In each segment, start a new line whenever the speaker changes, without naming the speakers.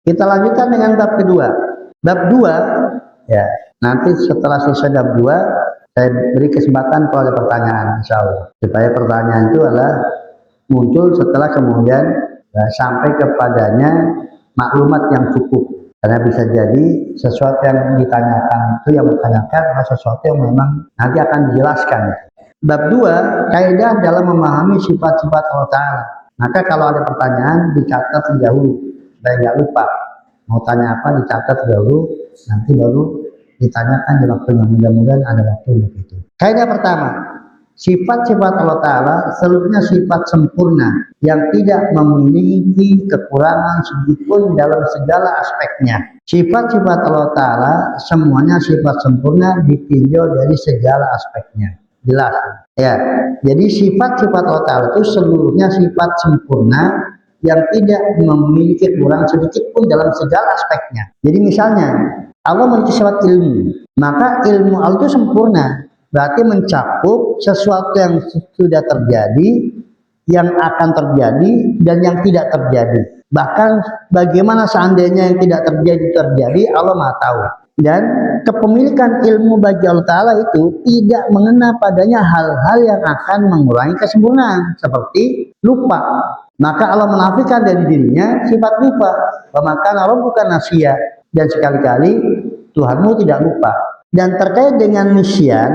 Kita lanjutkan dengan bab kedua. Bab 2, ya, nanti setelah selesai bab 2, saya beri kesempatan kalau ada pertanyaan, insya Allah. Supaya pertanyaan itu adalah muncul setelah kemudian sampai kepadanya maklumat yang cukup. Karena bisa jadi sesuatu yang ditanyakan itu yang bertanyakan adalah sesuatu yang memang nanti akan dijelaskan. Bab 2, kaidah dalam memahami sifat-sifat Allah Ta'ala. Maka kalau ada pertanyaan dicatat dahulu supaya nggak lupa. Mau tanya apa dicatat dahulu, nanti baru ditanyakan di waktunya. Mudah-mudahan ada waktu untuk itu. Kaidah pertama, sifat-sifat Allah Ta'ala seluruhnya sifat sempurna yang tidak memiliki kekurangan sedikitpun dalam segala aspeknya. Sifat-sifat Allah Ta'ala semuanya sifat sempurna ditinjau dari segala aspeknya. Jelas ya. Jadi sifat-sifat Allah Ta'ala itu seluruhnya sifat sempurna yang tidak memiliki kekurangan sedikitpun dalam segala aspeknya. Jadi misalnya Allah memiliki sifat ilmu, maka ilmu Allah itu sempurna. Berarti mencakup sesuatu yang sudah terjadi, yang akan terjadi, dan yang tidak terjadi. Bahkan bagaimana seandainya yang tidak terjadi, Allah Maha tahu. Dan kepemilikan ilmu bagi Allah Ta'ala itu tidak mengena padanya hal-hal yang akan mengurangi kesempurnaan, seperti lupa. Maka Allah menafikan dari dirinya sifat lupa. Maka Allah bukan nasia, dan sekali-kali Tuhanmu tidak lupa. Dan terkait dengan nisyan,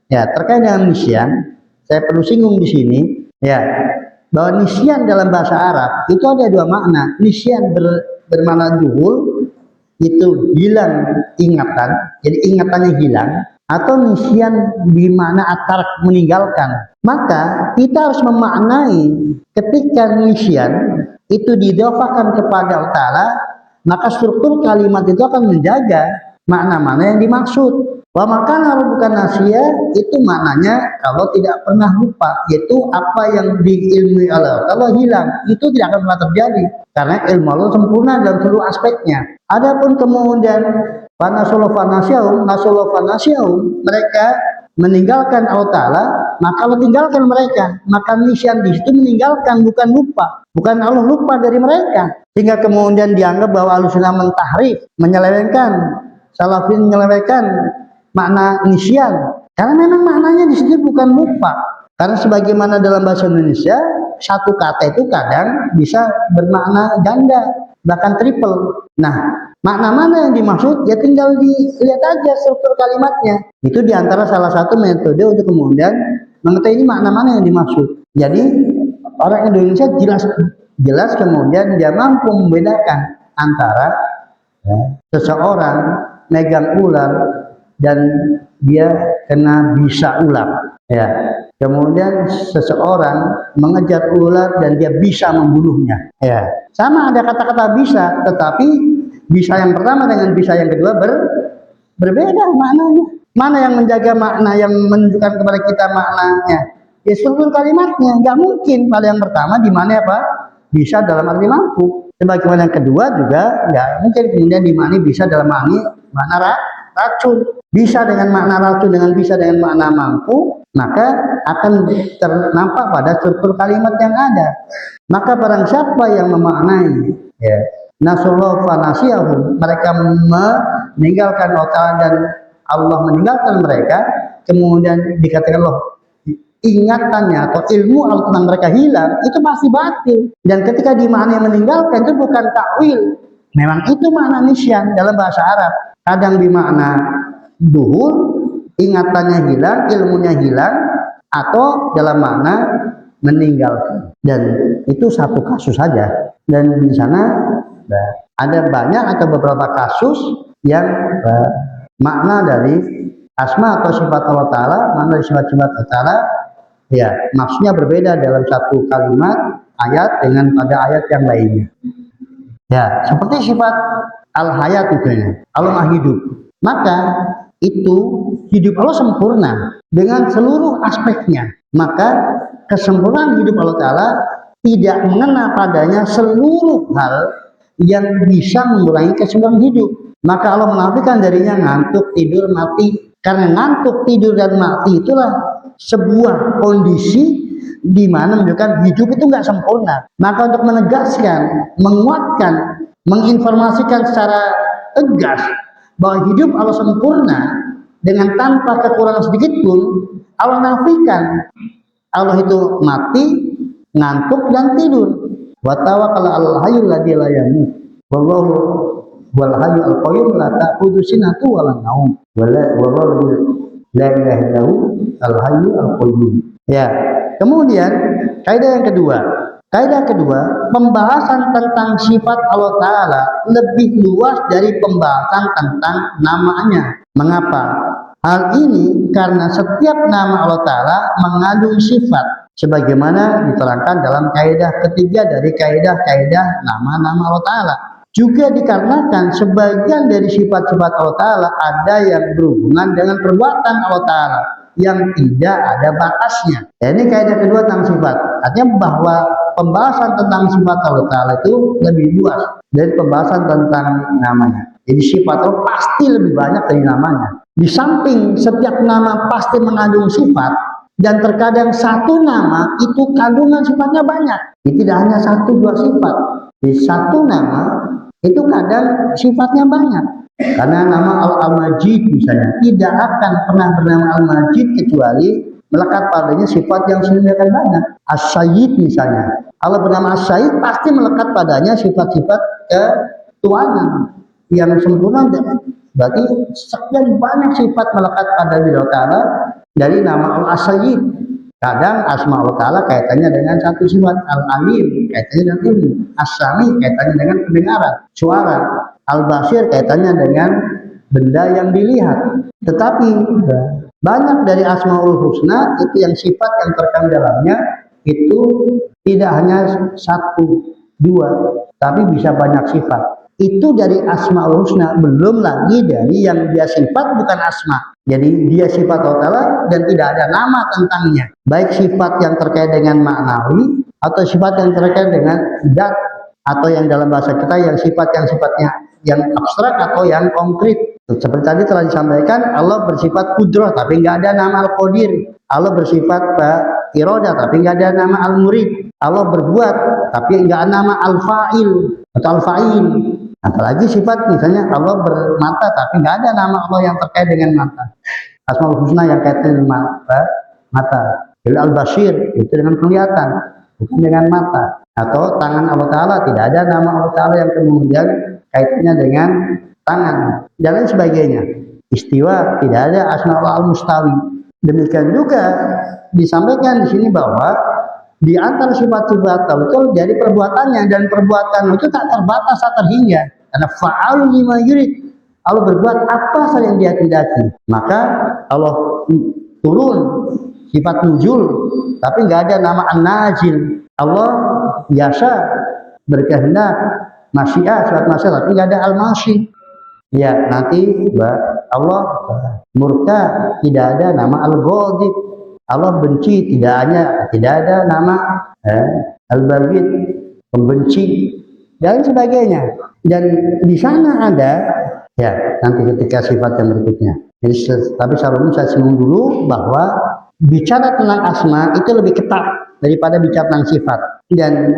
ya terkait dengan nisyan, saya perlu singgung di sini, ya bahwa nisyan dalam bahasa Arab itu ada dua makna. Nisyan bermakna duhul, itu hilang ingatan, jadi ingatannya hilang, atau nisyan bermakna atarak, meninggalkan. Maka kita harus memaknai ketika nisyan itu didofakan kepada Allah Ta'ala, maka struktur kalimat itu akan menjaga makna-makna yang dimaksud. Wa makana bukan nasia itu maknanya kalau tidak pernah lupa, yaitu apa yang diilmui Allah kalau hilang itu tidak akan pernah terjadi karena ilmu Allah sempurna dalam seluruh aspeknya. Adapun kemudian nasulofanasyahum mereka meninggalkan Allah Ta'ala, maka Allah tinggalkan mereka. Maka nisyan di situ meninggalkan, bukan lupa, bukan Allah lupa dari mereka, sehingga kemudian dianggap bahwa Ahlussunnah mentahrif, menyelewengkan, salafin menyelewengkan makna nisyan, karena memang maknanya di sini bukan lupa. Karena sebagaimana dalam bahasa Indonesia satu kata itu kadang bisa bermakna ganda, bahkan triple. Nah, makna mana yang dimaksud ya tinggal dilihat aja struktur kalimatnya. Itu diantara salah satu metode untuk kemudian mengetahui ini makna mana yang dimaksud. Jadi orang Indonesia jelas kemudian dia mampu membedakan antara seseorang megang ular dan dia kena bisa ular, ya. Kemudian seseorang mengejar ular dan dia bisa membunuhnya, ya. Sama ada kata-kata bisa, tetapi bisa yang pertama dengan bisa yang kedua berbeda maknanya. Mana yang menjaga makna, yang menunjukkan kepada kita maknanya? Ya struktur kalimatnya. Nggak mungkin pada yang pertama di mana apa? Bisa dalam arti mampu. Sebagaimana yang kedua juga nggak mungkin kemudian dimana bisa dalam makna racun. Bisa dengan makna racun, dengan bisa dengan makna mampu, maka akan ternampak pada struktur kalimat yang ada. Maka barang siapa yang memaknai, ya, nasullah fanasiyahum, mereka meninggalkan Allah Ta'ala dan Allah meninggalkan mereka, kemudian dikatakan loh ingatannya atau ilmu Allah tentang mereka hilang, itu pasti batil. Dan ketika dimaknai meninggalkan itu bukan takwil, memang itu makna nisyan dalam bahasa Arab. Kadang dimakna duhur, ingatannya hilang, ilmunya hilang, atau dalam makna meninggalkan. Dan itu satu kasus saja. Dan di sana ada banyak atau beberapa kasus yang makna dari asma atau sifat Allah Ta'ala, makna dari sifat-sifat Allah Ta'ala, ya maksudnya berbeda dalam satu kalimat ayat dengan pada ayat yang lainnya. Ya, seperti sifat al-hayat itu, Allah Maha hidup. Maka itu hidup Allah sempurna dengan seluruh aspeknya. Maka kesempurnaan hidup Allah Ta'ala tidak mengena padanya seluruh hal yang bisa mengurangi kesempurnaan hidup. Maka Allah menafikan darinya ngantuk, tidur, mati. Karena ngantuk, tidur, dan mati itulah sebuah kondisi di mana menunjukkan hidup itu nggak sempurna. Maka untuk menegaskan, menguatkan menginformasikan secara tegas bahwa hidup Allah sempurna dengan tanpa kekurangan sedikit pun, Allah nafikan Allah itu mati, ngantuk dan tidur. Wa tawakkal 'alal hayyil ladzi la yamut. Wallahu wal hayyul qayyum la ta'khudhu sinatun wa la naum. Wallahu la ilaha illahu al hayyul qayyum. Ya. Kemudian kaidah yang kedua. Kaidah kedua, pembahasan tentang sifat Allah Ta'ala lebih luas dari pembahasan tentang namanya. Mengapa? Hal ini karena setiap nama Allah Ta'ala mengandung sifat, sebagaimana diterangkan dalam kaidah ketiga dari kaidah-kaidah nama-nama Allah Ta'ala. Juga dikarenakan sebagian dari sifat-sifat Allah Ta'ala ada yang berhubungan dengan perbuatan Allah Ta'ala yang tidak ada batasnya. Ya, ini kaidah kedua tentang sifat. Artinya bahwa pembahasan tentang sifat Allah Ta'ala itu lebih luas dari pembahasan tentang namanya. Jadi sifat Allah pasti lebih banyak dari namanya. Di samping setiap nama pasti mengandung sifat, dan terkadang satu nama itu kandungan sifatnya banyak. Jadi tidak hanya satu dua sifat. Di satu nama itu kadang sifatnya banyak. Karena nama Al-Majid misalnya tidak akan pernah bernama Al-Majid kecuali melekat padanya sifat yang sedemikian banyak. As-Sayyid misalnya, Allah bernama As-Sayyid pasti melekat padanya sifat-sifat ketuanan yang sempurna. Berarti sekian banyak sifat melekat pada Allah Ta'ala dari nama Al-Sayyid. Kadang asma Allah Ta'ala kaitannya dengan satu sifat. Al-Alim kaitannya dengan ilmu. As-Sami kaitannya dengan pendengaran, suara. Al-Basir kaitannya dengan benda yang dilihat. Tetapi banyak dari Asmaul Husna itu yang sifat yang terkandung dalamnya itu tidak hanya satu, dua, tapi bisa banyak sifat. Itu dari Asmaul Husna, belum lagi dari yang dia sifat bukan asma. Jadi dia sifat Allah Ta'ala dan tidak ada nama tentangnya. Baik sifat yang terkait dengan maknawi atau sifat yang terkait dengan zat, atau yang dalam bahasa kita yang sifatnya yang abstrak atau yang konkret. Seperti tadi telah disampaikan, Allah bersifat kudrah tapi nggak ada nama Al-Qadir. Allah bersifat iradah tapi nggak ada nama Al-Murid. Allah berbuat tapi nggak ada nama Al-Fa'il atau Al-Fa'il. Apalagi sifat misalnya Allah bermata tapi nggak ada nama Allah yang terkait dengan mata. Asmaul Husna yang kaitan dengan mata. Al-Basir itu dengan penglihatan, bukan dengan mata. Atau tangan Allah Ta'ala, tidak ada nama Allah Ta'ala yang kemudian kaitannya dengan tangan dan lain sebagainya. Istiwa, tidak ada asma Allah Al-Mustawi. Demikian juga disampaikan di sini bahwa di antara sifat-sifat Allah itu dari perbuatannya, dan perbuatan itu tak terbatas, tak terhingga. Karena fa'al lima yurid, Allah berbuat apa saja yang dia kehendaki. Maka Allah turun sifat nuzul, tapi nggak ada nama an-nazil. Allah biasa berkehendak, masyiah, sifat masyiah, tapi nggak ada al-masyi. Ya, nanti Allah murka, tidak ada nama al-ghadib. Allah benci, tidak ada nama al-baghid, pembenci, dan sebagainya. Dan di sana ada, ya nanti ketika sifat yang berikutnya. Jadi, tapi sebelum saya singgung dulu bahwa bicara tentang asma itu lebih ketat daripada bicara tentang sifat. Dan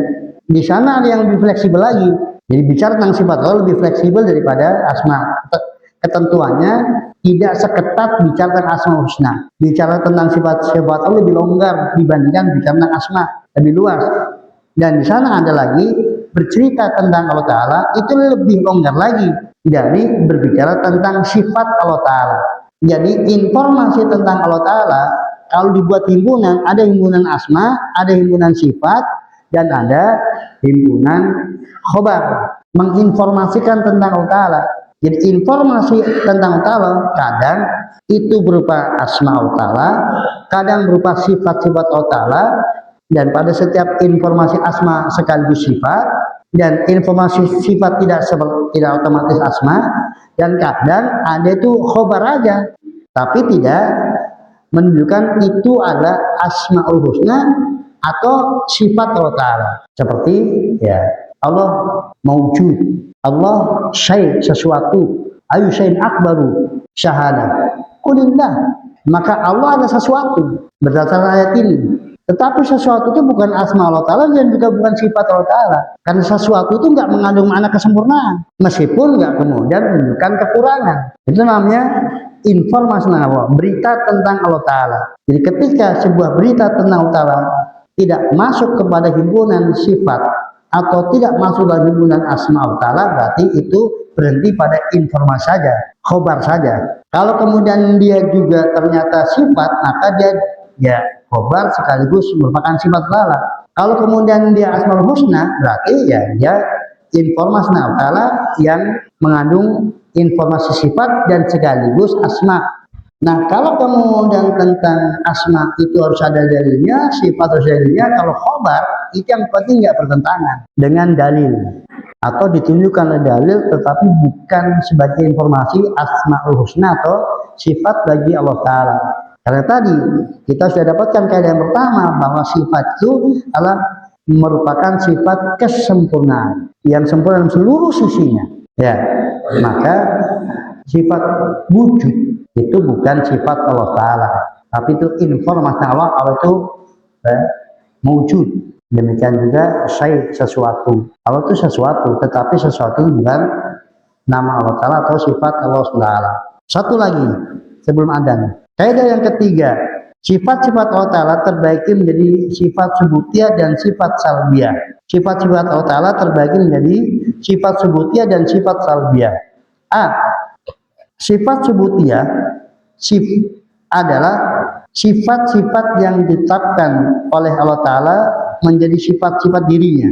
di sana ada yang lebih fleksibel lagi. Jadi bicara tentang sifat Allah lebih fleksibel daripada asma. Ketentuannya tidak seketat bicara tentang asma husna. Bicara tentang sifat-sifat Allah lebih longgar dibandingkan bicara tentang asma, lebih luas. Dan di sana ada lagi bercerita tentang Allah Ta'ala itu lebih longgar lagi dari berbicara tentang sifat Allah Ta'ala. Jadi informasi tentang Allah Ta'ala kalau dibuat himpunan, ada himpunan asma, ada himpunan sifat, dan ada himpunan khobar, menginformasikan tentang Allah Ta'ala. Jadi informasi tentang Allah Ta'ala kadang itu berupa asma Allah Ta'ala, kadang berupa sifat-sifat Allah Ta'ala, dan pada setiap informasi asma sekaligus sifat, dan informasi sifat tidak otomatis asma, dan kadang ada itu khobar aja, tapi tidak menunjukkan itu adalah asmaul husna atau sifat Allah Ta'ala. Seperti ya Allah maujud, Allah syai' sesuatu, ayu syai'in akbaru syahada kulillah, maka Allah ada sesuatu berdasarkan ayat ini. Tetapi sesuatu itu bukan asma Allah Ta'ala dan juga bukan sifat Allah Ta'ala. Karena sesuatu itu nggak mengandung makna kesempurnaan. Meskipun nggak kemudian menunjukkan kekurangan. Itu namanya informasi Allah, berita tentang Allah Ta'ala. Jadi ketika sebuah berita tentang Allah Ta'ala tidak masuk kepada himpunan sifat atau tidak masuk dalam himpunan asma Allah Ta'ala, berarti itu berhenti pada informasi saja, khobar saja. Kalau kemudian dia juga ternyata sifat, maka dia ya khobar sekaligus merupakan sifat Allah. Kalau kemudian dia asmaul husna, berarti ya dia informasi Allah Ta'ala yang mengandung informasi sifat dan sekaligus asma. Nah, kalau kemudian tentang asma itu harus ada dalilnya, sifat harus ada dalilnya. Kalau khobar itu yang penting nggak bertentangan dengan dalil atau ditunjukkan oleh dalil, tetapi bukan sebagai informasi asmaul husna atau sifat bagi Allah Ta'ala. Karena tadi kita sudah dapatkan kaidah yang pertama bahwa sifat itu adalah merupakan sifat kesempurnaan yang sempurna dalam seluruh sisinya. Ya, maka sifat wujud itu bukan sifat Allah Ta'ala, tapi itu informasi Allah itu wujud. Demikian juga sesuatu. Allah itu sesuatu, tetapi sesuatu bukan nama Allah Ta'ala atau sifat Allah Ta'ala. Satu lagi sebelum adzan. Kaidah yang ketiga, sifat-sifat Allah Ta'ala terbagi menjadi sifat subutiyah dan sifat salbiyah. Sifat-sifat Allah Ta'ala terbagi menjadi sifat subutiyah dan sifat salbiyah. Sifat subutiyah adalah sifat-sifat yang ditetapkan oleh Allah Ta'ala menjadi sifat-sifat dirinya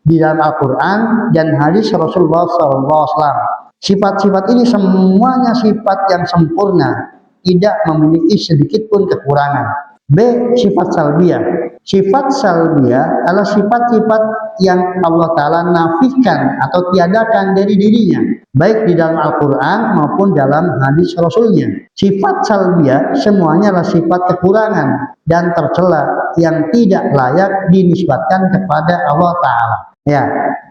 di dalam Al-Quran dan hadis Rasulullah SAW. Sifat-sifat ini semuanya sifat yang sempurna, tidak memiliki sedikit pun kekurangan. B. Sifat salbiyah. Sifat salbiyah adalah sifat-sifat yang Allah Ta'ala nafikan atau tiadakan dari dirinya, baik di dalam Al-Quran maupun dalam hadis Rasulnya. Sifat salbiyah semuanya adalah sifat kekurangan dan tercela yang tidak layak dinisbatkan kepada Allah Ta'ala. Ya,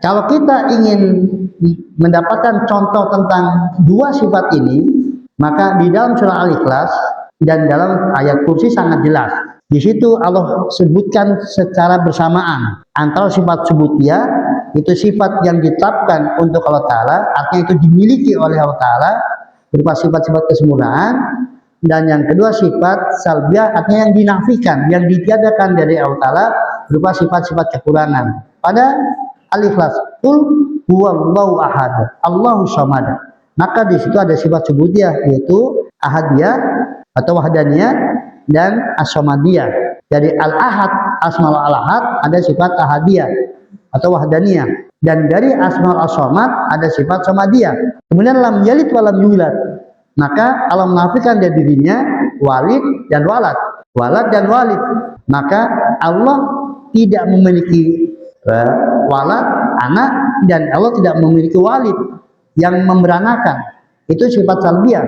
kalau kita ingin mendapatkan contoh tentang dua sifat ini, maka di dalam surah Al-Ikhlas dan dalam ayat kursi sangat jelas. Di situ Allah sebutkan secara bersamaan antara sifat subutiyah, itu sifat yang ditetapkan untuk Allah Ta'ala, artinya itu dimiliki oleh Allah Ta'ala berupa sifat-sifat kesempurnaan, dan yang kedua sifat salbiyah, artinya yang dinafikan, yang ditiadakan dari Allah Ta'ala berupa sifat-sifat kekurangan. Pada Al-Ikhlas, qul huwallahu ahad, Allahu samad. Maka di situ ada sifat subutiyah, yaitu ahadiyah atau wahdaniyah dan as-samadiyah. Dari al-ahad, asmaul al-ahad, ada sifat ahadiyah atau wahdaniyah, dan dari asmaul as-samad ada sifat samadiyah. Kemudian lam yalid wa lam yulad, maka Allah menafikan dari dirinya walid dan walad, dan walid. Maka Allah tidak memiliki walad, anak, dan Allah tidak memiliki walid yang memberanakan. Itu sifat salbiyah.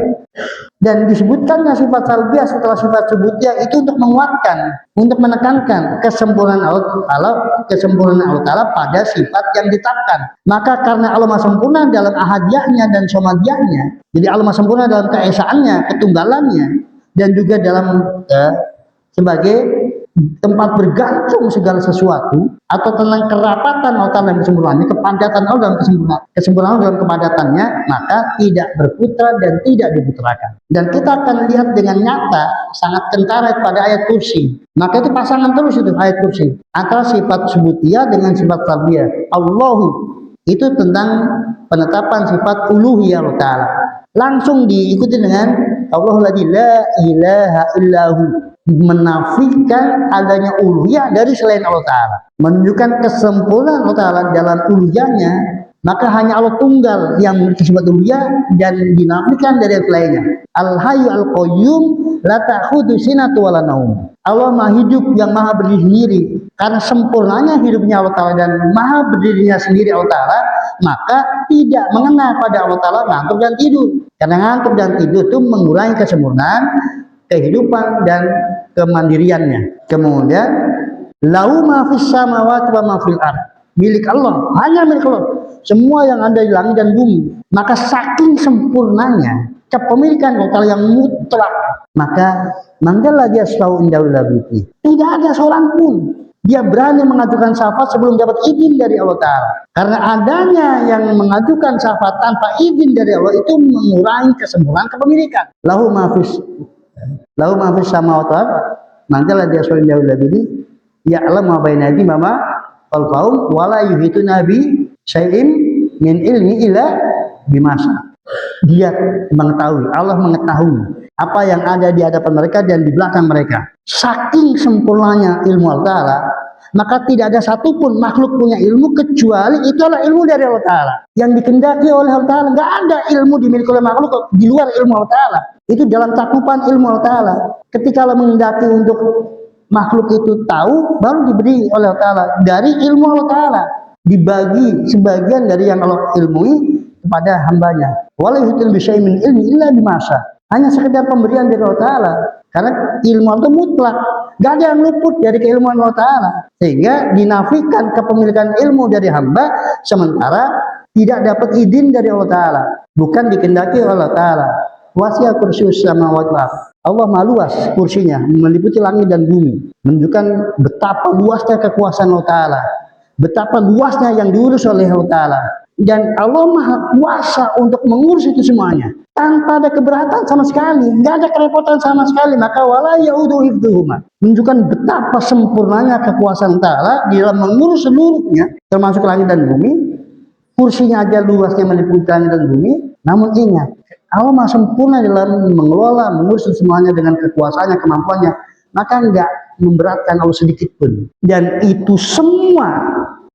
Dan disebutkannya sifat salbiyah setelah sifat subutiyah itu untuk menguatkan, untuk menekankan kesempurnaan Allah Ta'ala pada sifat yang ditetapkan. Maka karena Allah Maha sempurna dalam ahadiyahnya dan somadiyahnya, jadi Allah Maha sempurna dalam keesaannya, ketunggalannya, dan juga dalam sebagai tempat bergantung segala sesuatu, atau tentang kerapatan Allah dalam kesempurnaannya, kepadatan Allah dalam kesempurnaan dalam kepadatannya, maka tidak berputra dan tidak diputrakan. Dan kita akan lihat dengan nyata sangat kentara pada ayat kursi. Maka itu pasangan terus itu ayat kursi antara sifat subutiyah dengan sifat salbiyah. Allahu itu tentang penetapan sifat uluhiyah Allah Ta'ala, langsung diikuti dengan Allahu la ilaha illahu, menafikan adanya uluhiyah dari selain Allah Ta'ala, menunjukkan kesempurnaan Allah Ta'ala dalam uluhiyahnya. Maka hanya Allah tunggal yang memiliki sifat uluhiyah dan dinafikan dari yang lainnya. Al-Hayyu Al-Qayyum la ta'khudhu sinatu wa la naum. Allah Maha hidup yang Maha berdiri sendiri. Karena sempurnanya hidupnya Allah Ta'ala dan Maha berdirinya sendiri Allah Ta'ala, maka tidak mengenal pada Allah Ta'ala ngantuk dan tidur. Karena ngantuk dan tidur itu mengurangi kesempurnaan kehidupan dan kemandiriannya. Kemudian lahu ma fis samawati wa ma fil ardh, milik Allah, hanya milik Allah semua yang ada di langit dan bumi. Maka saking sempurnanya kepemilikan Allah yang mutlak, maka manggala dia selalu indahullah biti. Tidak ada seorang pun dia berani mengajukan syafaat sebelum dapat izin dari Allah Ta'ala. Karena adanya yang mengajukan syafaat tanpa izin dari Allah itu mengurangi kesempurnaan kepemilikan. Lahu mafis sama Allah. Manggala dia selalu indahullah biti. Ya'lam ma baina aydihim ma khalfahum wala yuhituna bi syai'in min ilmi illa bimasa. Dia mengetahui, Allah mengetahui apa yang ada di hadapan mereka dan di belakang mereka. Saking sempurnanya ilmu Allah Ta'ala, maka tidak ada satupun makhluk punya ilmu kecuali itulah ilmu dari Allah Ta'ala yang dikendaki oleh Allah Ta'ala. Nggak ada ilmu dimiliki oleh makhluk di luar ilmu Allah Ta'ala. Itu dalam cakupan ilmu Allah Ta'ala. Ketika Allah mengendaki untuk makhluk itu tahu, baru diberi oleh Allah Ta'ala dari ilmu Allah Ta'ala, dibagi sebagian dari yang Allah ilmui kepada hambanya. Walaihutul bisyai min ilmi illa bimasa. Hanya sekedar pemberian dari Allah Ta'ala. Karena ilmu itu mutlak. Gak ada yang luput dari keilmuan Allah Ta'ala. Sehingga dinafikan kepemilikan ilmu dari hamba, sementara tidak dapat izin dari Allah Ta'ala. Bukan dikendaki oleh Allah Ta'ala. Wasi'a kursius samawati wal ardh. Allah maha luas kursinya, meliputi langit dan bumi. Menunjukkan betapa luasnya kekuasaan Allah Ta'ala. Betapa luasnya yang diurus oleh Allah Ta'ala. Dan Allah maha kuasa untuk mengurus itu semuanya tanpa ada keberatan sama sekali, nggak ada kerepotan sama sekali. Maka wala yaudu hifdzuhuma, menunjukkan betapa sempurnanya kekuasaan Ta'ala di dalam mengurus seluruhnya, termasuk langit dan bumi. Kursinya aja luasnya meliputi langit dan bumi. Namun ingat, Allah maha sempurna dalam mengelola, mengurus semuanya dengan kekuasaannya, kemampuannya. Maka nggak memberatkan Allah sedikit pun. Dan itu semua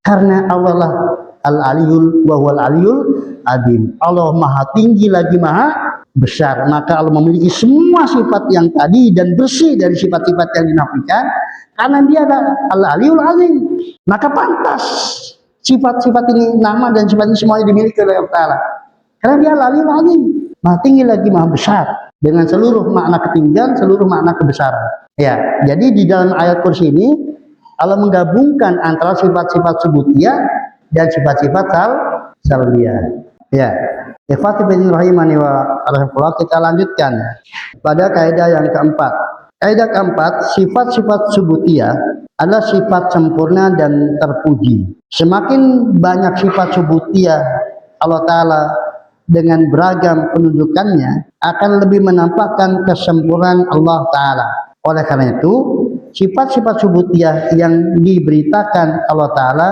karena Allah lah Al-Aliyul wa huwal Aliyul Adim. Allah maha tinggi lagi maha besar. Maka Allah memiliki semua sifat yang tadi dan bersih dari sifat-sifat yang dinafikan. Karena dia adalah Al-Aliyul Azim. Maka pantas sifat-sifat ini, nama dan sifat ini semuanya dimiliki oleh Allah Ta'ala. Karena dia Al-Aliyul Azim. Maha tinggi lagi maha besar. Dengan seluruh makna ketinggian, seluruh makna kebesaran. Ya, jadi di dalam ayat kursi ini Allah menggabungkan antara sifat-sifat subutiyah dan sifat-sifat salbiyah. Ya, ikhwati rahimani wa rahimakumullah, kita lanjutkan pada kaidah yang keempat. Kaidah keempat, sifat-sifat subutiyah adalah sifat sempurna dan terpuji. Semakin banyak sifat subutiyah Allah Ta'ala dengan beragam penunjukannya akan lebih menampakkan kesempurnaan Allah Ta'ala. Oleh karena itu, sifat-sifat subutiyah yang diberitakan Allah Ta'ala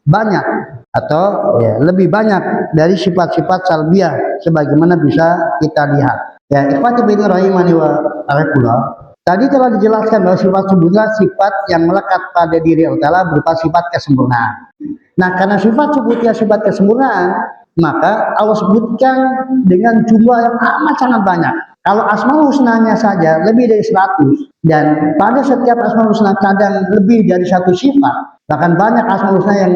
banyak atau lebih banyak dari sifat-sifat salbiyah sebagaimana bisa kita lihat. Ya, ikhwati fillah rahimani wa rahimakumullah. Tadi telah dijelaskan bahwa sifat subutiyah sifat yang melekat pada diri Allah Ta'ala berupa sifat kesempurnaan. Nah, karena sifat subutiyah sifat kesempurnaan, maka Allah sebutkan dengan jumlah yang amat sangat banyak. Kalau Asmaul Husnanya saja lebih dari 100, dan pada setiap Asmaul Husna kadang lebih dari satu sifat, bahkan banyak Asmaul Husna yang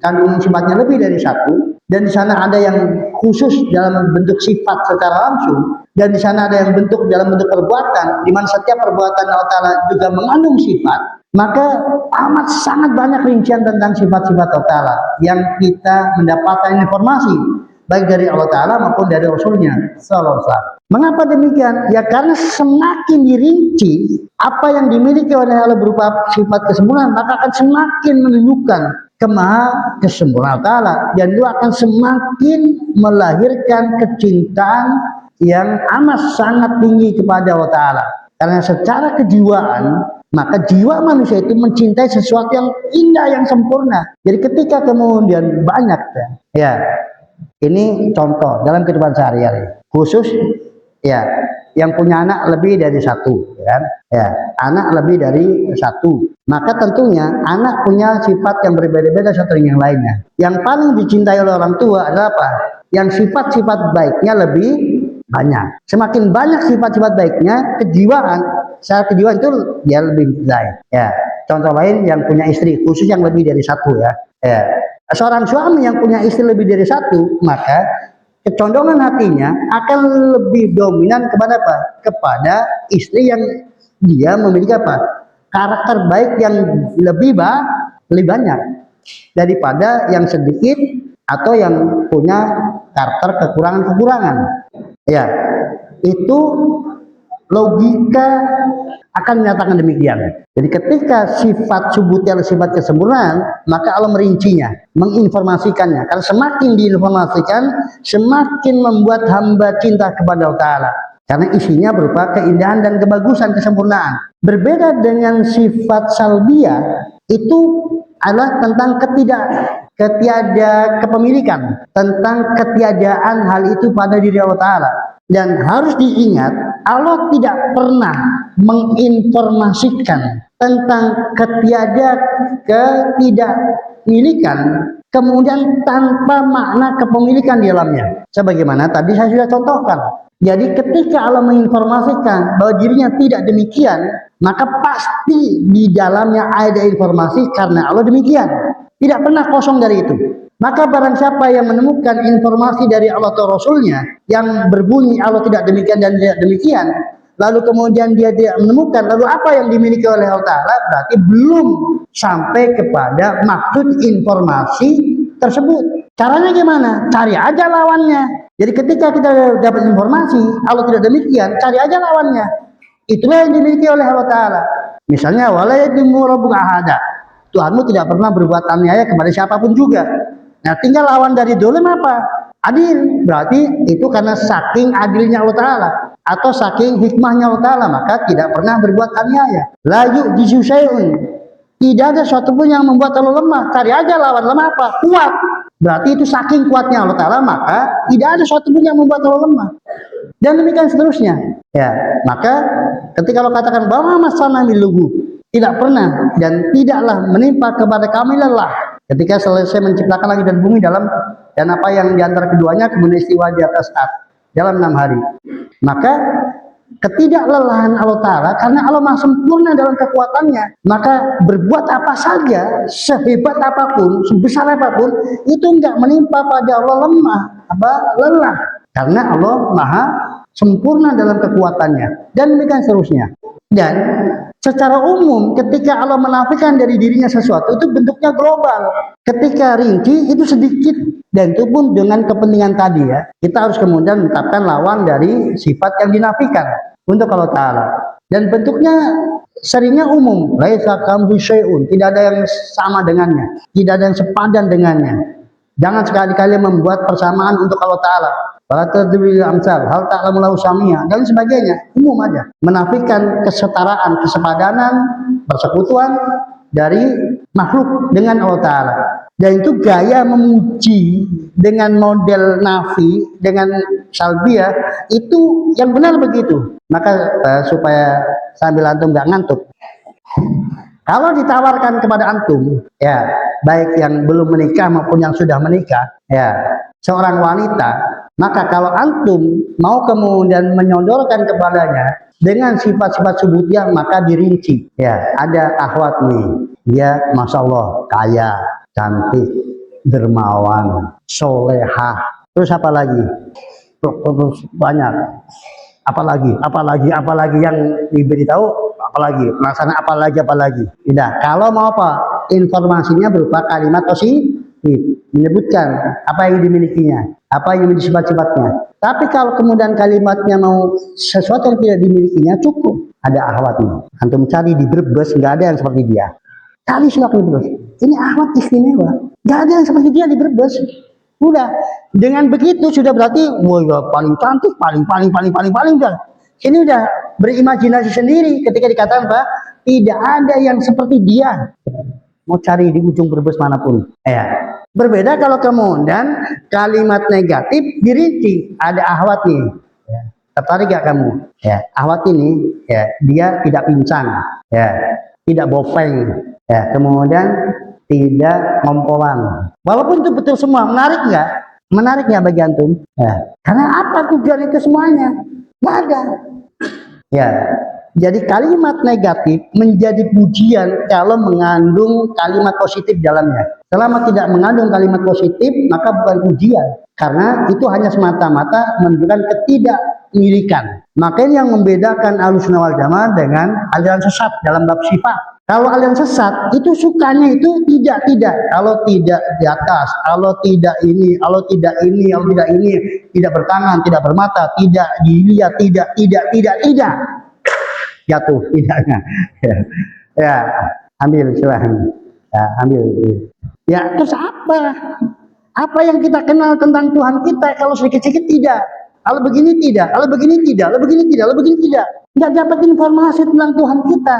kandungan sifatnya lebih dari satu, dan di sana ada yang khusus dalam bentuk sifat secara langsung, dan di sana ada yang bentuk dalam bentuk perbuatan, di mana setiap perbuatan Allah Ta'ala juga mengandung sifat. Maka amat sangat banyak rincian tentang sifat-sifat Allah Ta'ala yang kita mendapatkan informasi baik dari Allah Ta'ala maupun dari Rasulnya sallallahu alaihi wasallam. Mengapa demikian? Ya karena semakin dirinci apa yang dimiliki oleh Allah berupa sifat kesempurnaan, maka akan semakin menunjukkan kemaha kesempurnaan Ta'ala, dan itu akan semakin melahirkan kecintaan yang amat sangat tinggi kepada Allah Ta'ala. Karena secara kejiwaan, maka jiwa manusia itu mencintai sesuatu yang indah, yang sempurna. Jadi ketika kemudian banyak ya, ini contoh dalam kehidupan sehari-hari, khusus ya yang punya anak lebih dari satu, kan? Ya, anak lebih dari satu, maka tentunya anak punya sifat yang berbeda-beda satu dengan yang lainnya. Yang paling dicintai oleh orang tua adalah apa? Yang sifat-sifat baiknya lebih banyak. Semakin banyak sifat-sifat baiknya, kejiwaan, secara kejiwaan itu dia lebih baik. Ya, contoh lain yang punya istri, khusus yang lebih dari satu ya. Ya. Seorang suami yang punya istri lebih dari satu, maka kecondongan hatinya akan lebih dominan kepada apa? Kepada istri yang dia memiliki apa? Karakter baik yang lebih banyak daripada yang sedikit atau yang punya karakter kekurangan-kekurangan. Ya, itu logika akan menyatakan demikian. Jadi ketika sifat subutnya adalah sifat kesempurnaan, maka Allah merincinya, menginformasikannya. Karena semakin diinformasikan, semakin membuat hamba cinta kepada Allah Ta'ala. Karena isinya berupa keindahan dan kebagusan, kesempurnaan. Berbeda dengan sifat salbiyah, itu adalah tentang ketiada kepemilikan, tentang ketiadaan hal itu pada diri Allah Ta'ala. Dan harus diingat, Allah tidak pernah menginformasikan tentang ketidakmilikan kemudian tanpa makna kepemilikan di dalamnya. Sebagaimana tadi saya sudah contohkan. Jadi ketika Allah menginformasikan bahwa dirinya tidak demikian, maka pasti di dalamnya ada informasi karena Allah demikian. Tidak pernah kosong dari itu. Maka barang siapa yang menemukan informasi dari Allah atau Rasulnya yang berbunyi Allah tidak demikian dan tidak demikian, lalu kemudian dia tidak menemukan lalu apa yang dimiliki oleh Allah Ta'ala, berarti belum sampai kepada maksud informasi tersebut. Caranya gimana? Cari aja lawannya. Jadi ketika kita dapat informasi Allah tidak demikian, cari aja lawannya. Itulah yang dimiliki oleh Allah Ta'ala. Misalnya wala yadlimu rabbuka ahada, Tuhanmu tidak pernah berbuat aniaya kepada siapapun juga. Nah, tinggal lawan dari dolim apa? Adil. Berarti itu karena saking adilnya Allah Ta'ala atau saking hikmahnya Allah Ta'ala, maka tidak pernah berbuat aniaya. La yu'jizu syai'un. Tidak ada sesuatu pun yang membuat Allah lemah. Cari aja lawan lemah apa? Kuat. Berarti itu saking kuatnya Allah Ta'ala, maka tidak ada sesuatu pun yang membuat Allah lemah. Dan demikian seterusnya. Ya, maka ketika Allah katakan bahwa masana miluhu, tidak pernah dan tidaklah menimpa kepada kami lelah ketika selesai menciptakan langit dan bumi dan apa yang diantara keduanya, kemudian istiwa di atas dalam 6 hari. Maka ketidaklelahan Allah Ta'ala karena Allah maha sempurna dalam kekuatannya, maka berbuat apa saja, sehebat apapun, sebesar apapun, itu enggak menimpa pada Allah lelah, karena Allah maha sempurna dalam kekuatannya, dan demikian seterusnya. Dan secara umum ketika Allah menafikan dari dirinya sesuatu, itu bentuknya global. Ketika rinci itu sedikit, dan itu pun dengan kepentingan tadi ya. Kita harus kemudian menetapkan lawan dari sifat yang dinafikan untuk Allah Ta'ala. Dan bentuknya seringnya umum. Laisa kamitslihi syai'un, tidak ada yang sama dengannya, tidak ada yang sepadan dengannya. Jangan sekali-kali membuat persamaan untuk Allah Ta'ala. Wala tadril amsal, hal ta'lamu lahu samia, dan sebagainya. Umum aja. Menafikan kesetaraan, kesepadanan, persekutuan dari makhluk dengan Allah Ta'ala. Dan itu gaya memuji dengan model nafi, dengan salbiyah, itu yang benar begitu. Maka supaya sambil antum nggak ngantuk, kalau ditawarkan kepada antum, ya baik yang belum menikah maupun yang sudah menikah, ya seorang wanita, maka kalau antum mau kemudian menyodorkan kepadanya dengan sifat-sifat subutnya, maka dirinci. Ya, ada akhwat nih, dia masya Allah kaya, cantik, dermawan, solehah, terus apa lagi? Terus banyak. Apalagi yang diberitahu, apalagi melaksanakan apalagi. Tidak. Kalau mau apa? Informasinya berupa kalimat positif, menyebutkan apa yang dimilikinya, apa yang menjadi sifat-sifatnya. Tapi kalau kemudian kalimatnya mau sesuatu yang tidak dimilikinya, cukup ada akhwatnya. Antum cari di Brebes, nggak ada yang seperti dia. Cari silakan di Brebes. Ini akhwat istimewa, nggak ada yang seperti dia di Brebes. Udah, dengan begitu sudah berarti, wah paling cantik, paling udah. Ini udah berimajinasi sendiri ketika dikatakan Pak, tidak ada yang seperti dia. Mau cari di ujung Brebes manapun. Ya. Berbeda kalau kemudian kalimat negatif dirinci, ada akhwat nih. Ya. Tertarik gak kamu? Ya, akhwat ini, ya, dia tidak pincang, ya, tidak bopeng, ya, kemudian tidak ngompolan. Walaupun itu betul semua, menarik nggak? Menarik nggak bagi antum? Ya. Karena apa tujuan itu semuanya? Nggak ada. Ya. Jadi kalimat negatif menjadi pujian kalau mengandung kalimat positif dalamnya. Selama tidak mengandung kalimat positif, maka bukan pujian. Karena itu hanya semata-mata menunjukkan milikan. Maka ini yang membedakan Ahlussunnah wal Jamaah dengan aliran sesat dalam bab sifat. Kalau aliran sesat itu sukanya itu tidak, kalau tidak di atas, kalau tidak ini, kalau tidak ini, kalau tidak ini, tidak bertangan, tidak bermata, tidak dilihat, tidak, jatuh tidaknya. Ya, ambil silahkan. Ya, ambil. Ya, terus apa? Apa yang kita kenal tentang Tuhan kita kalau sedikit-sedikit tidak? Kalau begini tidak, kalau begini tidak, kalau begini tidak, kalau begini tidak. Nggak dapat informasi tentang Tuhan kita.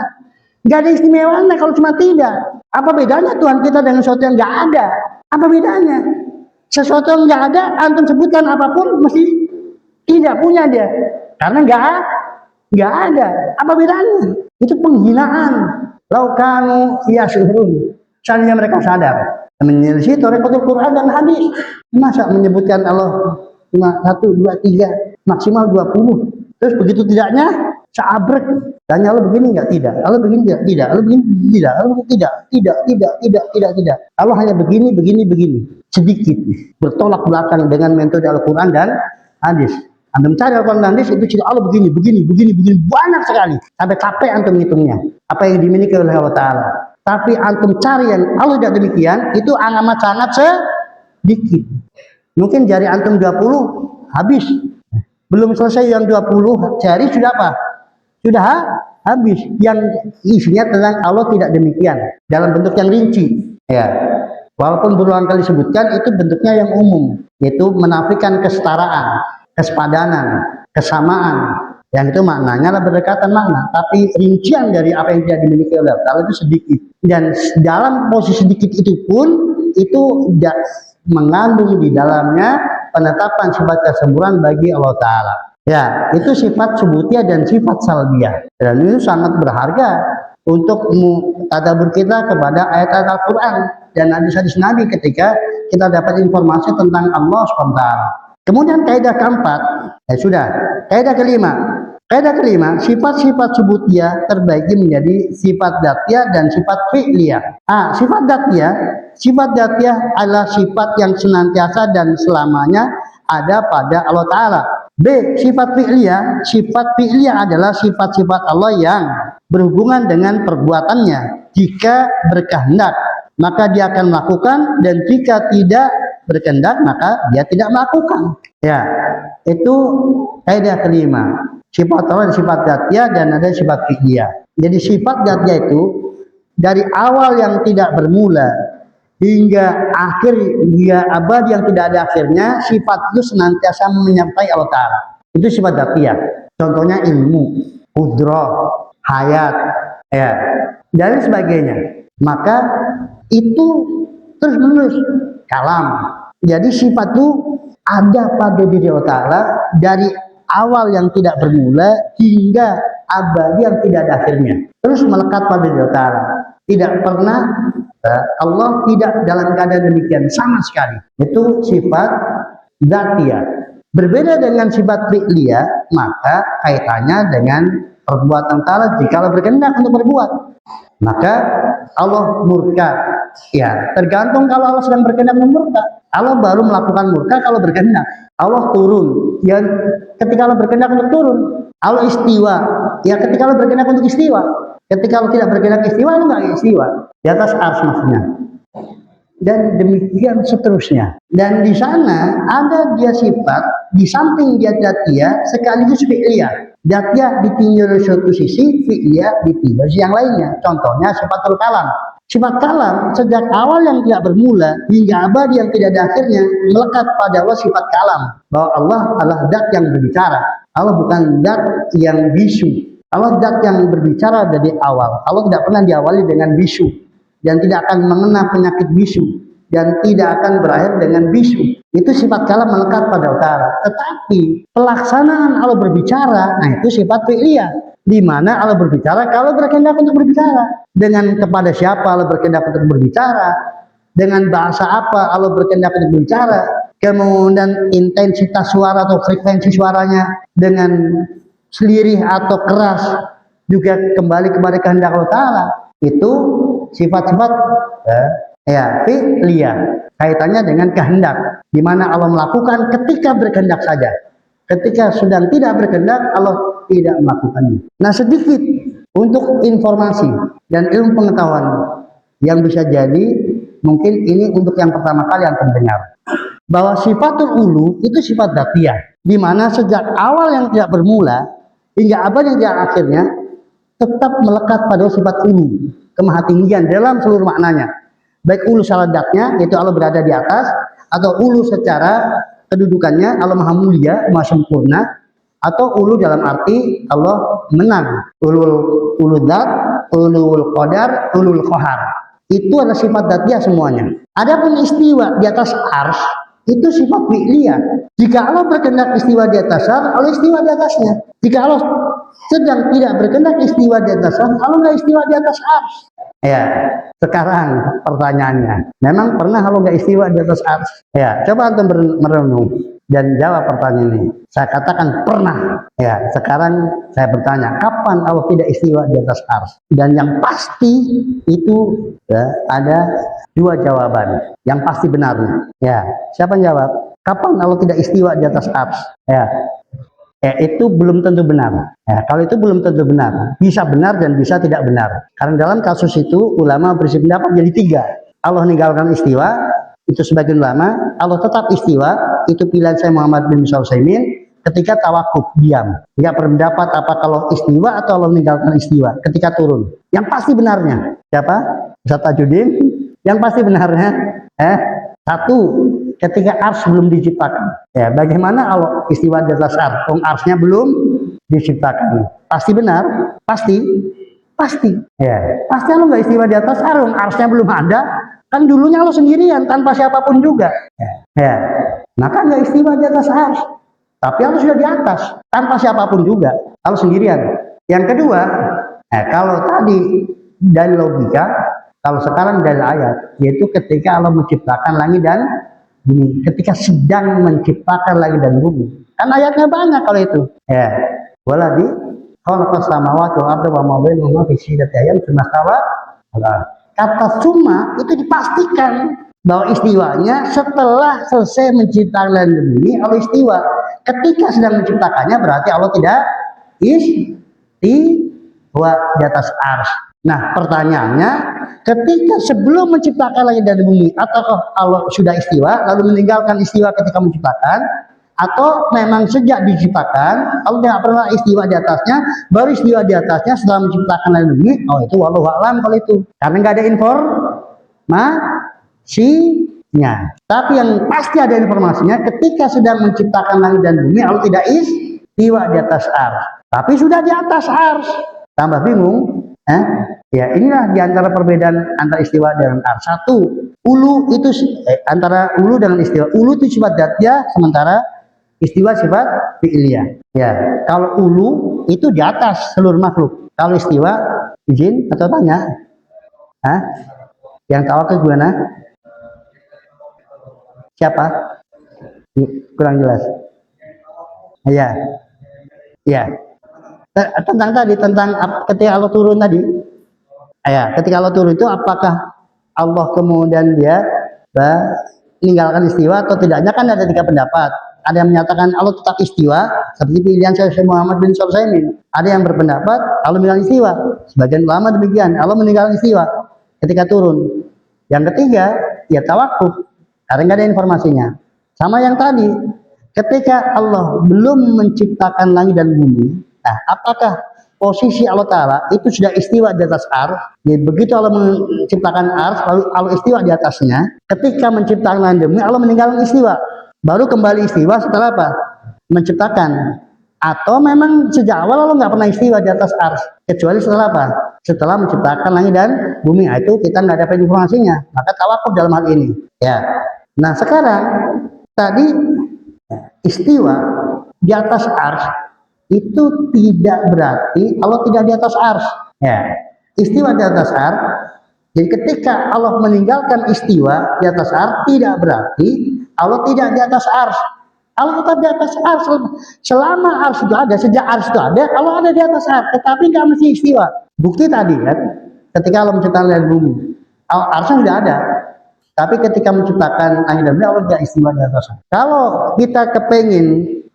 Nggak ada istimewanya kalau cuma tidak. Apa bedanya Tuhan kita dengan sesuatu yang nggak ada? Apa bedanya? Sesuatu yang nggak ada, antum sebutkan apapun mesti tidak punya dia. Karena nggak ada. Apa bedanya? Itu penghinaan. Laukanu yasyurun. Seandainya mereka sadar menyelisih thariqatul Quran dan hadis. Masa menyebutkan Allah cuma 1, 2, 3, maksimal 20. Terus begitu tidaknya sabrek. Tanya Allah begini enggak? Tidak. Allah begini tidak. Allah begini tidak. Allah begini tidak. Allah hanya begini. Sedikit bertolak belakang dengan metode Al-Quran dan hadis. Antum cari Al-Quran dan hadis itu cerita Allah begini, banyak sekali. Sampai capek antum hitungnya. Apa yang dimiliki oleh Allah Ta'ala. Tapi antum cari yang Allah tidak demikian, itu amat sangat sedikit. Mungkin jari antum 20 habis. Belum selesai yang 20 jari sudah apa? Sudah habis. Yang isinya tentang Allah tidak demikian. Dalam bentuk yang rinci. Ya. Walaupun berulang kali disebutkan, itu bentuknya yang umum. Yaitu menafikan kesetaraan, kesepadanan, kesamaan. Yang itu maknanya adalah berdekatan makna. Tapi rincian dari apa yang tidak dimiliki oleh Allah itu sedikit. Dan dalam posisi sedikit itu pun, itu tidak mengandung di dalamnya penetapan sifat kesempurnaan bagi Allah Ta'ala. Ya, itu sifat subutiyah dan sifat salbiyah. Dan itu sangat berharga untuk tadabbur kita kepada ayat-ayat Al-Quran dan hadis-hadis Nabi ketika kita dapat informasi tentang Allah SWT. Kemudian kaidah keempat, sudah. Kaidah kelima, sifat-sifat subutiyah terbagi menjadi sifat dzatiyah dan sifat fi'liyah. Sifat dzatiyah adalah sifat yang senantiasa dan selamanya ada pada Allah Ta'ala. B. Sifat fi'liyah adalah sifat-sifat Allah yang berhubungan dengan perbuatannya. Jika berkehendak, maka dia akan melakukan, dan jika tidak berkehendak, maka dia tidak melakukan. Ya, itu kaidah kelima. Sifat Allah dan sifat dzatiyah dan ada sifat fi'liyah. Jadi sifat dzatiyah itu dari awal yang tidak bermula hingga akhir, hingga abadi yang tidak ada akhirnya, sifat itu senantiasa menyertai Allah Ta'ala. Itu sifat dzatiyah. Contohnya ilmu, qudrah, hayat, ya, dan sebagainya. Maka itu terus menerus kalam. Jadi sifat itu ada pada diri Allah Ta'ala dari awal yang tidak bermula hingga abadi yang tidak ada akhirnya. Terus melekat pada diri Allah Ta'ala. Tidak pernah Allah tidak dalam keadaan demikian sama sekali. Itu sifat dzatiyah. Berbeda dengan sifat fi'liyah, maka kaitannya dengan perbuatan Ta'ala. Jika Allah berkehendak untuk berbuat, maka Allah murka. Ya, tergantung kalau Allah sedang berkehendak murka. Allah baru melakukan murka kalau berkehendak. Allah turun. Ya, ketika Allah berkehendak untuk turun. Allah istiwa. Ya, ketika Allah berkehendak untuk istiwa. Ketika Allah tidak berkehendak istiwa, Allah nggak istiwa. Di atas arsy maksudnya. Dan demikian seterusnya. Dan di sana ada dia sifat, di samping dia dzatiyah sekaligus fi'liyah. Dzatiyah ditinjau dari suatu sisi, fi'liyah ditinjau dari yang lainnya. Contohnya sifatul kalam. Sifat kalam sejak awal yang tidak bermula hingga abadi yang tidak ada akhirnya melekat pada Allah sifat kalam. Bahwa Allah adalah zat yang berbicara. Allah bukan zat yang bisu. Allah zat yang berbicara dari awal. Allah tidak pernah diawali dengan bisu. Dan tidak akan mengena penyakit bisu. Dan tidak akan berakhir dengan bisu. Itu sifat kalam melekat pada Allah Ta'ala. Tetapi pelaksanaan Allah berbicara, nah itu sifat fi'liyah. Di mana Allah berbicara kalau berkehendak untuk berbicara. Dengan kepada siapa Allah berkehendak untuk berbicara. Dengan bahasa apa Allah berkehendak untuk berbicara. Kemudian intensitas suara atau frekuensi suaranya dengan selirih atau keras juga kembali kepada kehendak Allah Ta'ala. Itu sifat-sifat fi'liyah, kaitannya dengan kehendak, di mana Allah melakukan ketika berkehendak saja. Ketika sedang tidak berkehendak, Allah tidak melakukannya. Nah, sedikit untuk informasi dan ilmu pengetahuan yang bisa jadi mungkin ini untuk yang pertama kali yang terdengar, bahwa sifatul ulu itu sifat dzatiyah, di mana sejak awal yang tidak bermula hingga abad yang tidak akhirnya tetap melekat pada sifat ulu, kemahatinggian dalam seluruh maknanya. Baik ulu secara zatnya, yaitu Allah berada di atas, atau ulu secara kedudukannya, Allah maha mulia, maha sempurna, atau ulu dalam arti Allah menang, ulul dzat, ulul qadar, ulul qahar. Itu adalah sifat dzatiyah semuanya. Adapun istiwa di atas arsy itu sifat fi'liyah. Jika Allah berkehendak istiwa di atas arsy, Allah istiwa di atasnya. Jika Allah sedang tidak berkehendak istiwa di atas arsy, Allah nggak istiwa di atas arsy. Ya, sekarang pertanyaannya, memang pernah Allah nggak istiwa di atas arsy? Ya, coba antum merenung dan jawab pertanyaan ini. Saya katakan pernah. Ya, sekarang saya bertanya, kapan Allah tidak istiwa di atas arsy? Dan yang pasti itu ya, ada dua jawaban yang pasti benar. Ya, siapa yang jawab? Kapan Allah tidak istiwa di atas arsy? Ya, itu belum tentu benar. Ya, kalau itu belum tentu benar, bisa benar dan bisa tidak benar. Karena dalam kasus itu ulama bersih pendapat jadi tiga. Allah meninggalkan istiwa, itu sebagian ulama. Allah tetap istiwa, itu pilihan saya Muhammad bin Sulaiman. Ketika tawakuf diam, nggak berpendapat apa kalau istiwa atau Allah meninggalkan istiwa ketika turun. Yang pasti benarnya siapa? Ustaz Tajuddin. Yang pasti benarnya, satu, ketika arsy belum diciptakan. Ya, bagaimana Allah istiwa di atas arsy? Arsy-nya belum diciptakan. Pasti benar? Pasti. Pasti. Ya, pasti Allah nggak istiwa di atas arsy. Arsy-nya belum ada. Kan dulunya Allah sendirian tanpa siapapun juga. Ya, maka nggak istiwa di atas arsy. Tapi Allah sudah di atas tanpa siapapun juga. Allah sendirian. Yang kedua, kalau tadi dari logika, kalau sekarang dari ayat, yaitu ketika Allah menciptakan langit dan bumi, ketika sedang menciptakan langit dan bumi, kan ayatnya banyak kalau itu. Ya, waladi khalaqas samawati wal arda wa ma bainahuma fi sittati ayamin tsumma stawa. Kata summa itu dipastikan bahwa istiwanya setelah selesai menciptakan langit dan bumi, Allah istiwa. Ketika sedang menciptakannya berarti Allah tidak istiwa di atas arsy. Nah, pertanyaannya, ketika sebelum menciptakan langit dan bumi, ataukah Allah sudah istiwa lalu meninggalkan istiwa ketika menciptakan, atau memang sejak diciptakan Allah tidak pernah istiwa di atasnya, baru istiwa di atasnya setelah menciptakan langit dan bumi? Oh, itu wallahu a'lam kalau itu, karena nggak ada informasinya. Tapi yang pasti ada informasinya, ketika sedang menciptakan langit dan bumi Allah tidak istiwa di atas arsy, tapi sudah di atas arsy. Tambah bingung? Ya, inilah diantara perbedaan antara istiwa dengan arsy. Satu, ulu itu antara ulu dengan istiwa. Ulu itu sifat dzatiyah, sementara istiwa sifat fi'liyah. Ya, kalau ulu itu di atas seluruh makhluk. Kalau istiwa, izin atau tanya? Yang tawakal gimana? Siapa? Kurang jelas. Ya, ya. Tentang tadi, tentang ketika Allah turun tadi. Ya, ketika Allah turun itu apakah Allah kemudian dia meninggalkan istiwa atau tidaknya? Kan ada tiga pendapat. Ada yang menyatakan Allah tetap istiwa, seperti pilihan Syekh Muhammad bin Sulaiman. Ada yang berpendapat Allah meninggalkan istiwa. Sebagian ulama demikian, Allah meninggalkan istiwa ketika turun. Yang ketiga, ya tawakuf, karena nggak ada informasinya. Sama yang tadi, ketika Allah belum menciptakan langit dan bumi, nah, apakah posisi Allah Ta'ala itu sudah istiwa di atas arsy? Ya, begitu Allah menciptakan arsy, lalu Allah istiwa di atasnya. Ketika menciptakan langit dan bumi, Allah meninggalkan istiwa. Baru kembali istiwa setelah apa? Menciptakan. Atau memang sejak awal Allah nggak pernah istiwa di atas arsy, kecuali setelah apa? Setelah menciptakan langit dan bumi. Nah, itu kita nggak dapat informasinya. Maka tawakuf dalam hal ini. Ya. Nah, sekarang tadi istiwa di atas arsy itu tidak berarti Allah tidak di atas arsy. Ya, istiwa di atas arsy. Jadi ketika Allah meninggalkan istiwa di atas arsy tidak berarti Allah tidak di atas arsy. Allah tetap di atas arsy. Selama arsy itu ada, sejak arsy itu ada, Allah ada di atas arsy. Tetapi nggak mesti istiwa. Bukti tadi kan, ketika Allah menciptakan langit dan bumi, arsy sudah ada. Tapi ketika menciptakan langit dan bumi, Allah tidak istiwa di atas arsy. Kalau kita kepengin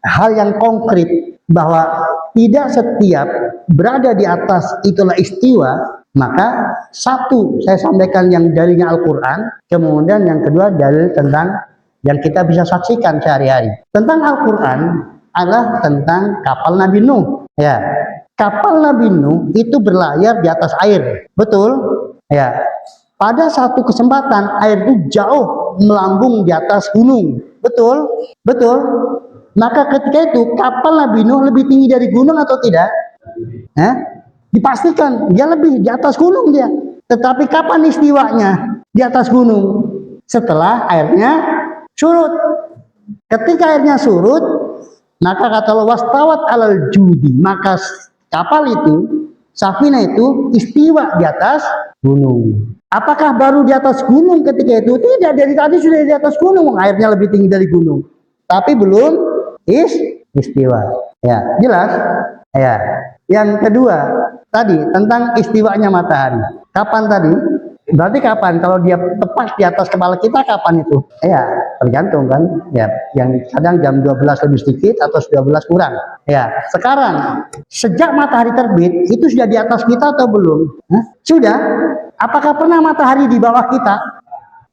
hal yang konkret bahwa tidak setiap berada di atas itulah istiwa, maka satu saya sampaikan yang dalilnya Al-Quran, kemudian yang kedua dalil tentang yang kita bisa saksikan sehari-hari. Tentang Al-Quran adalah tentang kapal Nabi Nuh. Ya, kapal Nabi Nuh itu berlayar di atas air, betul? Ya, pada satu kesempatan air itu jauh melambung di atas gunung, betul? Betul. Maka ketika itu kapal Nabi Nuh lebih tinggi dari gunung atau tidak? Dipastikan dia lebih di atas gunung dia. Tetapi kapan istiwanya di atas gunung? Setelah airnya surut. Ketika airnya surut, maka kata Allah wastawat alal judi, maka kapal itu, safina itu istiwa di atas gunung. Apakah baru di atas gunung ketika itu? Tidak, dari tadi sudah di atas gunung, airnya lebih tinggi dari gunung. Tapi belum istiwa. Ya, jelas? Ya. Yang kedua, tadi tentang istiwanya matahari. Kapan tadi? Berarti kapan? Kalau dia tepat di atas kepala kita, kapan itu? Ya, tergantung kan. Ya, yang kadang jam 12 lebih sedikit atau 12 kurang. Ya, sekarang sejak matahari terbit itu sudah di atas kita atau belum? Sudah. Apakah pernah matahari di bawah kita?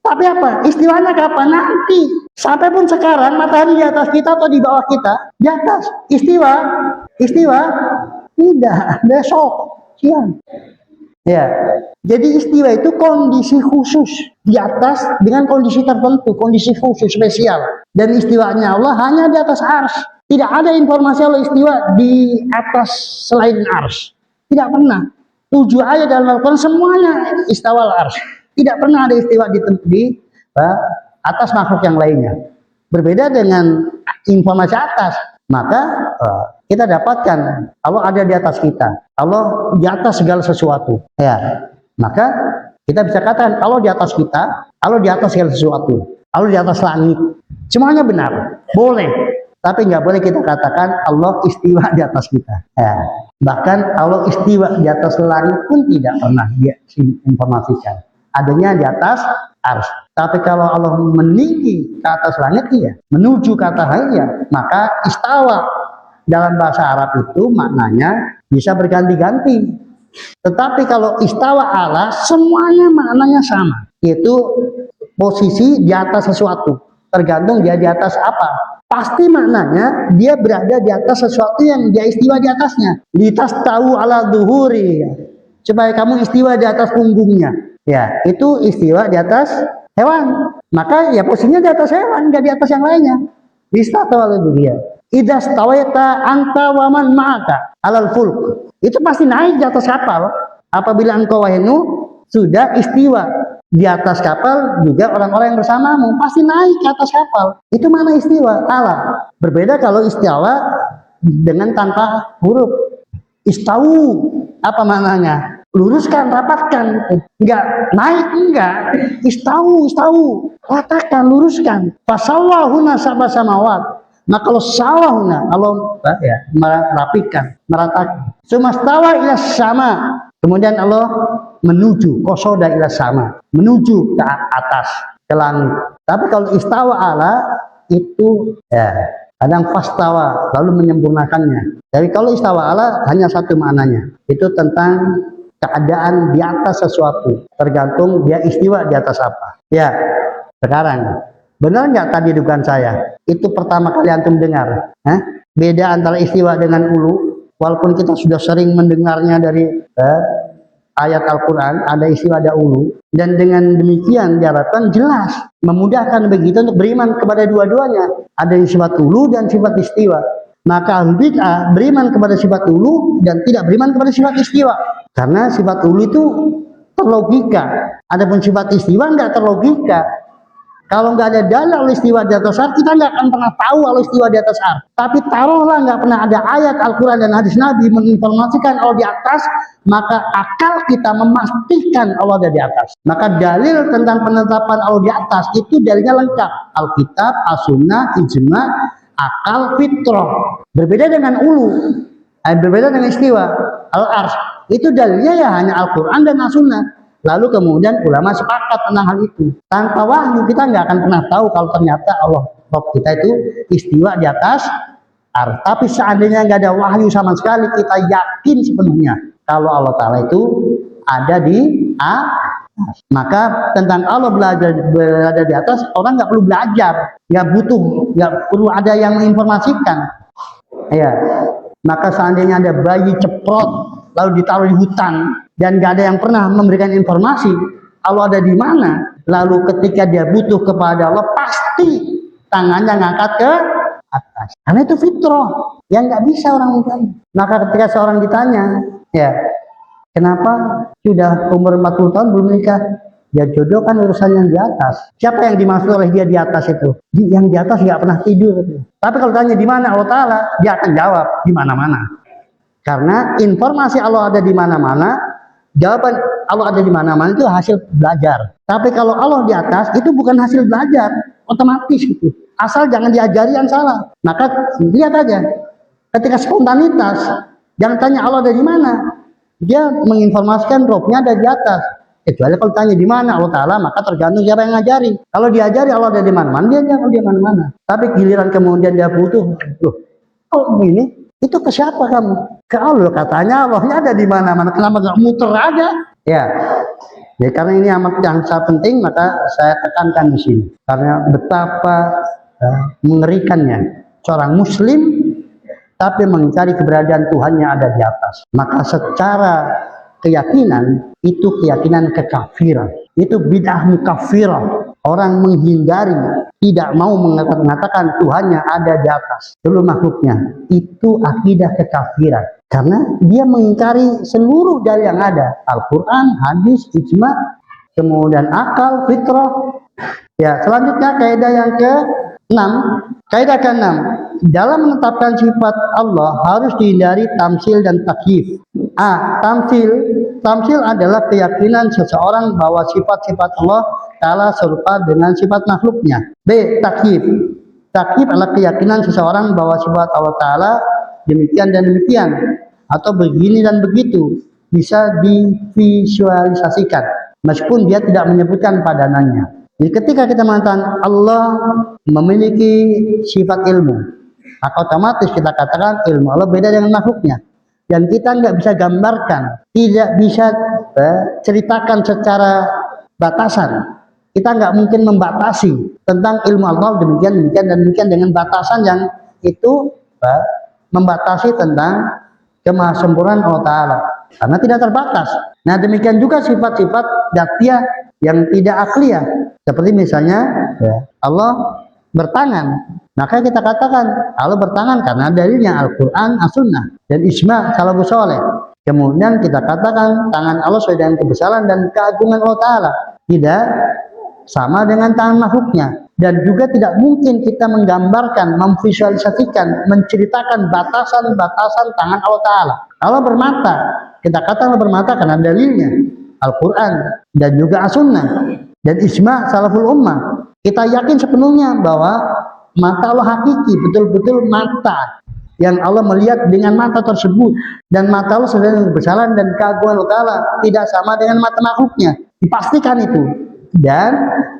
Tapi apa? Istiwanya kapan? Nanti. Sampai pun sekarang matahari di atas kita atau di bawah kita? Di atas. Istiwa? Tidak. Besok siang. Ya, jadi istiwa itu kondisi khusus di atas dengan kondisi tertentu, kondisi khusus spesial. Dan istiwanya Allah hanya di atas ars. Tidak ada informasi Allah istiwa di atas selain ars. Tidak pernah. 7 ayat dalam Al-Quran semuanya istiwa ars. Tidak pernah ada istiwa di atas makhluk yang lainnya. Berbeda dengan informasi atas. Maka kita dapatkan Allah ada di atas kita, Allah di atas segala sesuatu. Ya, maka kita bisa katakan Allah di atas kita, Allah di atas segala sesuatu, Allah di atas langit. Semuanya benar, boleh. Tapi nggak boleh kita katakan Allah istiwa di atas kita. Ya. Bahkan Allah istiwa di atas langit pun tidak pernah diinformasikan. Adanya di atas ars. Tapi kalau Allah meninggi ke atas langit, iya, menuju ke atas langit, iya, maka istawa dalam bahasa Arab itu maknanya bisa berganti-ganti. Tetapi kalau istawa Allah semuanya maknanya sama, yaitu posisi di atas sesuatu. Tergantung dia di atas apa. Pasti maknanya dia berada di atas sesuatu yang dia istiwa di atasnya. Litas tahu ala duhuri, supaya kamu istiwa di atas punggungnya. Ya, itu istiwa di atas hewan. Maka ya posisinya di atas hewan, nggak di atas yang lainnya. Istatawa dunia. Idza stawaita anta wa man ma'aka alal fulk. Itu pasti naik di atas kapal. Apabila engkau wahai Nuh sudah istiwa di atas kapal, juga orang-orang yang bersamamu pasti naik ke atas kapal. Itu mana istiwa? Allah. Berbeda kalau istiwa dengan tanpa huruf. Istawu apa maknanya? Luruskan, rapatkan, enggak naik, enggak, istawu, ratakan, luruskan. Fasawahuna sab'a samawat. Nah kalau sawahuna, kalau ya, merapikan, meratakan. Sumastawa ila sama. Kemudian Allah menuju, kosoda ila sama, menuju ke atas, ke langit. Tapi kalau istawa Allah itu ya kadang fastawa, lalu menyempurnakannya. Jadi kalau istawa Allah hanya satu maknanya, itu tentang keadaan di atas sesuatu, tergantung dia istiwa di atas apa. Ya, sekarang benar nggak tadi dugaan saya? Itu pertama kali antum dengar. Beda antara istiwa dengan ulu, walaupun kita sudah sering mendengarnya dari ayat Al-Quran, ada istiwa ada ulu, dan dengan demikian diharapkan jelas, memudahkan begitu untuk beriman kepada dua-duanya. Ada sifat ulu dan sifat istiwa. Maka bid'ah beriman kepada sifat ulu dan tidak beriman kepada sifat istiwa. Karena sifat ulu itu terlogika. Adapun sifat istiwa nggak terlogika. Kalau nggak ada dalil Allah istiwa di atas ars, kita nggak akan pernah tahu Allah istiwa di atas ars. Tapi taruhlah nggak pernah ada ayat Al-Quran dan hadis Nabi menginformasikan Allah di atas, maka akal kita memastikan Allah ada di atas. Maka dalil tentang penetapan Allah di atas itu dalilnya lengkap. Alkitab, As-Sunnah, Ijma, akal, fitrah. Berbeda dengan ulu, berbeda dengan istiwa, al-ars. Itu dalilnya ya hanya Al-Quran dan As-Sunnah. Lalu kemudian ulama sepakat tentang hal itu. Tanpa wahyu kita nggak akan pernah tahu kalau ternyata Allah Rabb kita itu istiwa di atas Tapi seandainya nggak ada wahyu sama sekali, kita yakin sepenuhnya kalau Allah Ta'ala itu ada di atas. Maka tentang Allah berada di atas, orang nggak perlu belajar, nggak perlu ada yang menginformasikan. Ya, maka seandainya ada bayi ceprot lalu ditaruh di hutan dan nggak ada yang pernah memberikan informasi Allah ada di mana, lalu ketika dia butuh kepada Allah pasti tangannya ngangkat ke atas. Karena itu fitrah yang nggak bisa orang mencari. Maka ketika seorang ditanya, ya, kenapa sudah umur 40 tahun belum menikah? Ya jodoh kan urusan yang di atas. Siapa yang dimaksud oleh dia di atas itu? Yang di atas nggak pernah tidur. Tapi kalau tanya di mana Allah Ta'ala, dia akan jawab di mana-mana. Karena informasi Allah ada di mana-mana, jawaban Allah ada di mana-mana itu hasil belajar. Tapi kalau Allah di atas itu bukan hasil belajar, otomatis itu. Asal jangan diajari yang salah. Maka lihat aja, ketika spontanitas, jangan tanya Allah ada di mana. Dia menginformasikan rohnya ada di atas. Kecuali kalau tanya di mana Allah Ta'ala, maka tergantung siapa yang ngajari. Kalau diajari Allah ada di mana-mana, dia jawab di mana-mana. Tapi giliran kemudian dia butuh, oh begini, itu ke siapa kamu? Ke Allah, katanya Allahnya ada di mana-mana. Kenapa nggak muter aja? Ya, karena ini amat yang sangat penting, maka saya tekankan di sini. Karena betapa mengerikannya seorang Muslim tapi mencari keberadaan Tuhan yang ada di atas. Maka secara keyakinan itu keyakinan kekafiran, itu bid'ah mukafirah. Orang menghindari, tidak mau mengatakan Tuhan yang ada di atas seluruh makhluknya, itu akidah kekafiran. Karena dia mengingkari seluruh dalil yang ada, Al-Quran, hadis, ijma, kemudian akal, fitrah. Ya, selanjutnya kaidah yang ke-6. Kaidah ke-6, dalam menetapkan sifat Allah harus dihindari tamsil dan takyif. Tamsil adalah keyakinan seseorang bahwa sifat-sifat Allah Ta'ala serupa dengan sifat makhluknya. B. Takyif. Takyif adalah keyakinan seseorang bahwa sifat Allah Ta'ala demikian dan demikian, atau begini dan begitu, bisa divisualisasikan meskipun dia tidak menyebutkan padanannya. Jadi ketika kita mengatakan Allah memiliki sifat ilmu, maka otomatis kita katakan ilmu Allah beda dengan makhluknya. Dan kita nggak bisa gambarkan, tidak bisa ceritakan secara batasan. Kita nggak mungkin membatasi tentang ilmu Allah demikian dan demikian dengan batasan yang itu membatasi tentang kemahasempurnaan Allah Ta'ala. Karena tidak terbatas. Nah demikian juga sifat-sifat dzatiyah yang tidak akliyah. Seperti misalnya Allah bertangan. Maka kita katakan Allah bertangan karena dalilnya Al-Quran, As-Sunnah, dan Ijma' Salafus Saleh. Kemudian kita katakan tangan Allah sesuai dengan kebesaran dan keagungan Allah Ta'ala, tidak sama dengan tangan makhluknya. Dan juga tidak mungkin kita menggambarkan, memvisualisasikan, menceritakan batasan-batasan tangan Allah Ta'ala. Allah bermata, kita katakan Allah bermata karena dalilnya Al-Quran dan juga As-Sunnah dan Ijma' Salaful Ummah. Kita yakin sepenuhnya bahwa mata Allah hakiki, betul-betul mata yang Allah melihat dengan mata tersebut, dan mata Allah sesuai dengan kebesaran dan keagungan Allah Ta'ala tidak sama dengan mata makhluknya, dipastikan itu. Dan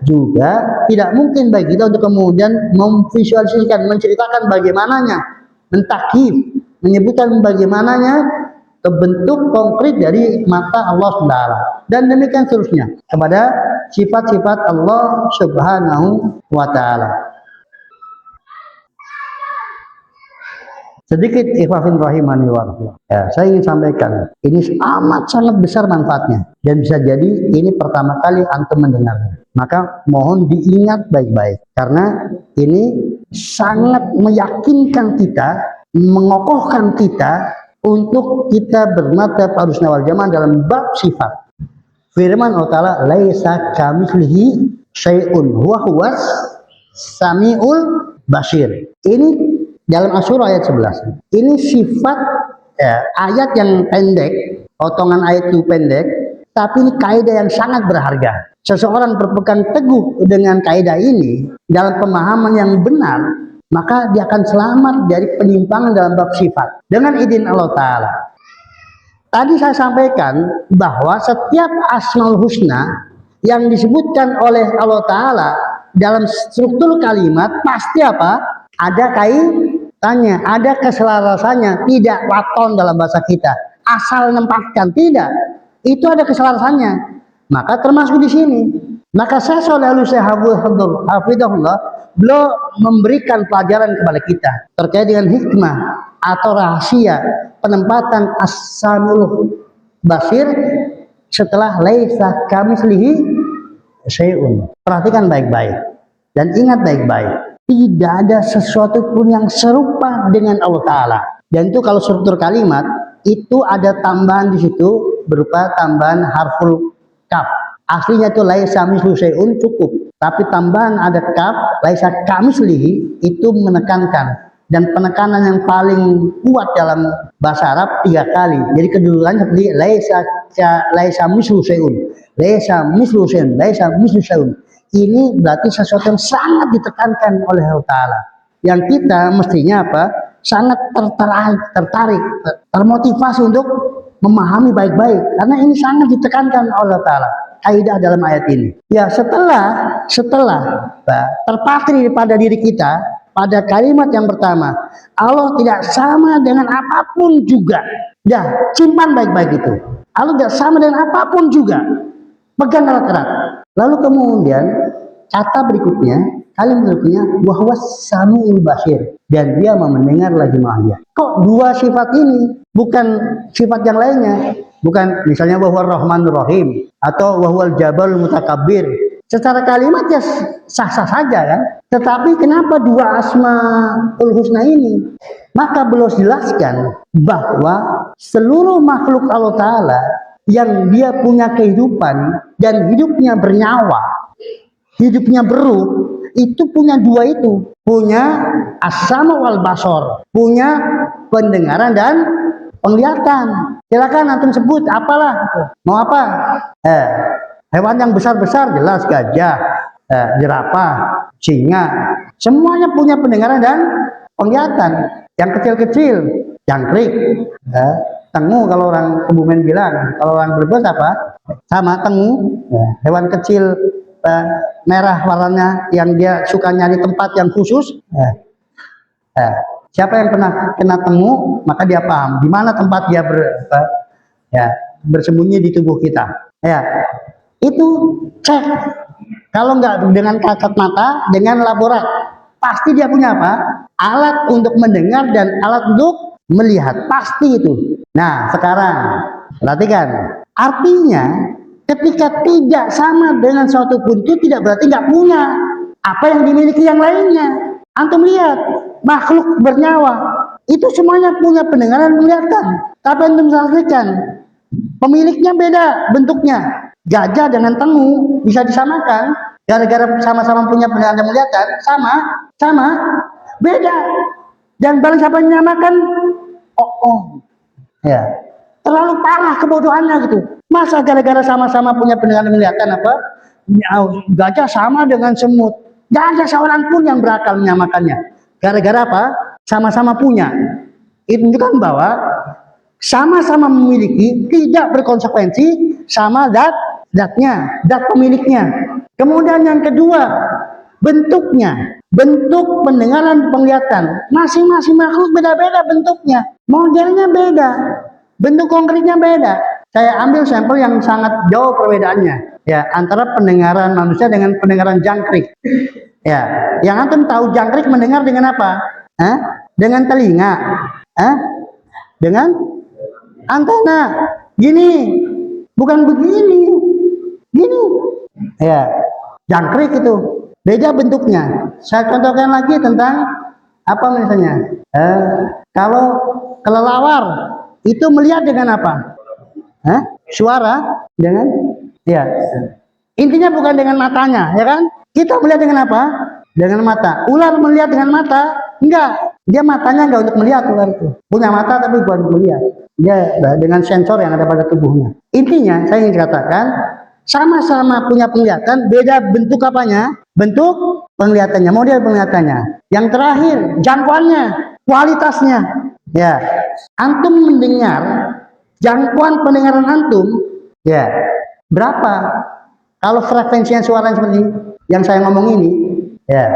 juga tidak mungkin bagi kita untuk kemudian memvisualisasikan, menceritakan bagaimananya, mentakif, menyebutkan bagaimananya bentuk konkret dari mata Allah Subhanahu, dan demikian seterusnya kepada sifat-sifat Allah Subhanahu wa Ta'ala. Sedikit ikhwafin rahimani wa rahmatullah. Ya, saya ingin sampaikan, ini amat sangat besar manfaatnya dan bisa jadi ini pertama kali antum mendengarnya. Maka mohon diingat baik-baik karena ini sangat meyakinkan kita, mengokohkan kita untuk kita bermadzhab Ahlussunnah wal Jamaah dalam bab sifat. Firman Allah Ta'ala, laisa kamitslihi syai'un huwas samiul basir. Ini dalam Asy-Syura ayat 11. Ini sifat ayat yang pendek, potongan ayat itu pendek, tapi ini kaidah yang sangat berharga. Seseorang berpegang teguh dengan kaidah ini dalam pemahaman yang benar, maka dia akan selamat dari penyimpangan dalam bab sifat dengan izin Allah Ta'ala. Tadi saya sampaikan bahwa setiap Asmaul Husna yang disebutkan oleh Allah Ta'ala dalam struktur kalimat pasti apa? Ada Tanya, ada keselarasannya? Tidak waton dalam bahasa kita. Asal nempatkan, tidak. Itu ada keselarasannya. Maka termasuk di sini. Maka saya Shalih Hafidhahullah, beliau memberikan pelajaran kepada kita terkait dengan hikmah atau rahasia penempatan as-samul basir setelah laisa kamitslihi syai'un. Perhatikan baik-baik dan ingat baik-baik. Tidak ada sesuatu pun yang serupa dengan Allah Ta'ala. Dan itu kalau struktur kalimat, itu ada tambahan di situ berupa tambahan harful kaf. Aslinya itu laisa mislu syai'un cukup. Tapi tambahan ada kaf, laisa kamitslihi, itu menekankan. Dan penekanan yang paling kuat dalam bahasa Arab 3 kali. Jadi kedudukannya seperti laisa mislu syai'un. Laisa mislu syai'un, laisa mislu syai'un. Ini berarti sesuatu yang sangat ditekankan oleh Allah Ta'ala. Yang kita mestinya apa? Sangat tertarik, termotivasi untuk memahami baik-baik. Karena ini sangat ditekankan oleh Allah Ta'ala. Kaidah dalam ayat ini. Ya setelah terpatri pada diri kita, pada kalimat yang pertama, Allah tidak sama dengan apapun juga. Dah, simpan baik-baik itu. Allah tidak sama dengan apapun juga. Pegang erat-erat. Lalu kemudian kata berikutnya, kalimat berikutnya, wahwas samiul basir, dan dia mendengar lagi maha. Kok dua sifat ini, bukan sifat yang lainnya? Bukan misalnya wahwar rahmanur rahim atau wahwal jabal mutakabbir. Secara kalimat ya sah-sah saja kan. Tetapi kenapa dua asmaul husna ini? Maka beliau jelaskan bahwa seluruh makhluk Allah Ta'ala yang dia punya kehidupan dan hidupnya bernyawa, hidupnya beruh, itu punya dua itu. Punya as-sama wal basor, punya pendengaran dan penglihatan. Silakan antum sebut apalah, mau apa? Hewan yang besar-besar jelas gajah, jerapah, singa, semuanya punya pendengaran dan penglihatan. Yang kecil-kecil, jangkrik, tengu kalau orang Kebumen bilang. Kalau orang Brebes apa? Sama tengu, hewan kecil merah warnanya yang dia suka nyari tempat yang khusus. Siapa yang pernah kena tengu, maka dia paham di mana tempat dia bersembunyi di tubuh kita. Ya, itu cek. Kalau nggak dengan kasat mata, dengan laborat, pasti dia punya apa? Alat untuk mendengar dan alat untuk melihat. Pasti itu. Nah, sekarang perhatikan. Artinya, ketika tidak sama dengan suatu pun itu tidak berarti nggak punya apa yang dimiliki yang lainnya. Antum lihat, makhluk bernyawa itu semuanya punya pendengaran penglihatan. Tapi antum saksikan, pemiliknya beda bentuknya. Gajah dengan tengu bisa disamakan gara-gara sama-sama punya pendengaran dan penglihatan, sama, beda. Dan barang siapa yang menyamakan, ya, terlalu parah kebodohannya gitu. Masa gara-gara sama-sama punya pendengaran dan penglihatan apa? Gajah sama dengan semut. Gak ada seorang pun yang berakal menyamakannya. Gara-gara apa? Sama-sama punya. Itu menunjukkan bahwa sama-sama memiliki tidak berkonsekuensi sama zatnya, zat pemiliknya. Kemudian yang kedua, bentuknya, bentuk pendengaran penglihatan. Masing-masing makhluk beda-beda bentuknya, modelnya beda, bentuk konkretnya beda. Saya ambil sampel yang sangat jauh perbedaannya. Ya, antara pendengaran manusia dengan pendengaran jangkrik. Ya, yang antum tahu jangkrik mendengar dengan apa? Dengan telinga. Dengan antena. Gini, bukan begini. Gini. Ya, jangkrik itu beda bentuknya. Saya contohkan lagi tentang apa misalnya? Kalau kelelawar itu melihat dengan apa? Suara dengan. Ya, intinya bukan dengan matanya, ya kan? Kita melihat dengan apa? Dengan mata. Ular melihat dengan mata? Enggak. Dia matanya enggak untuk melihat ular itu. Punya mata tapi bukan untuk melihat. Dia dengan sensor yang ada pada tubuhnya. Intinya saya ingin katakan, sama-sama punya penglihatan, beda bentuk apanya? Bentuk penglihatannya, model penglihatannya. Yang terakhir, jangkauannya, kualitasnya. Ya, antum mendengar, jangkauan pendengaran antum, ya. Berapa? Kalau frekuensinya suara seperti yang saya ngomong ini, ya.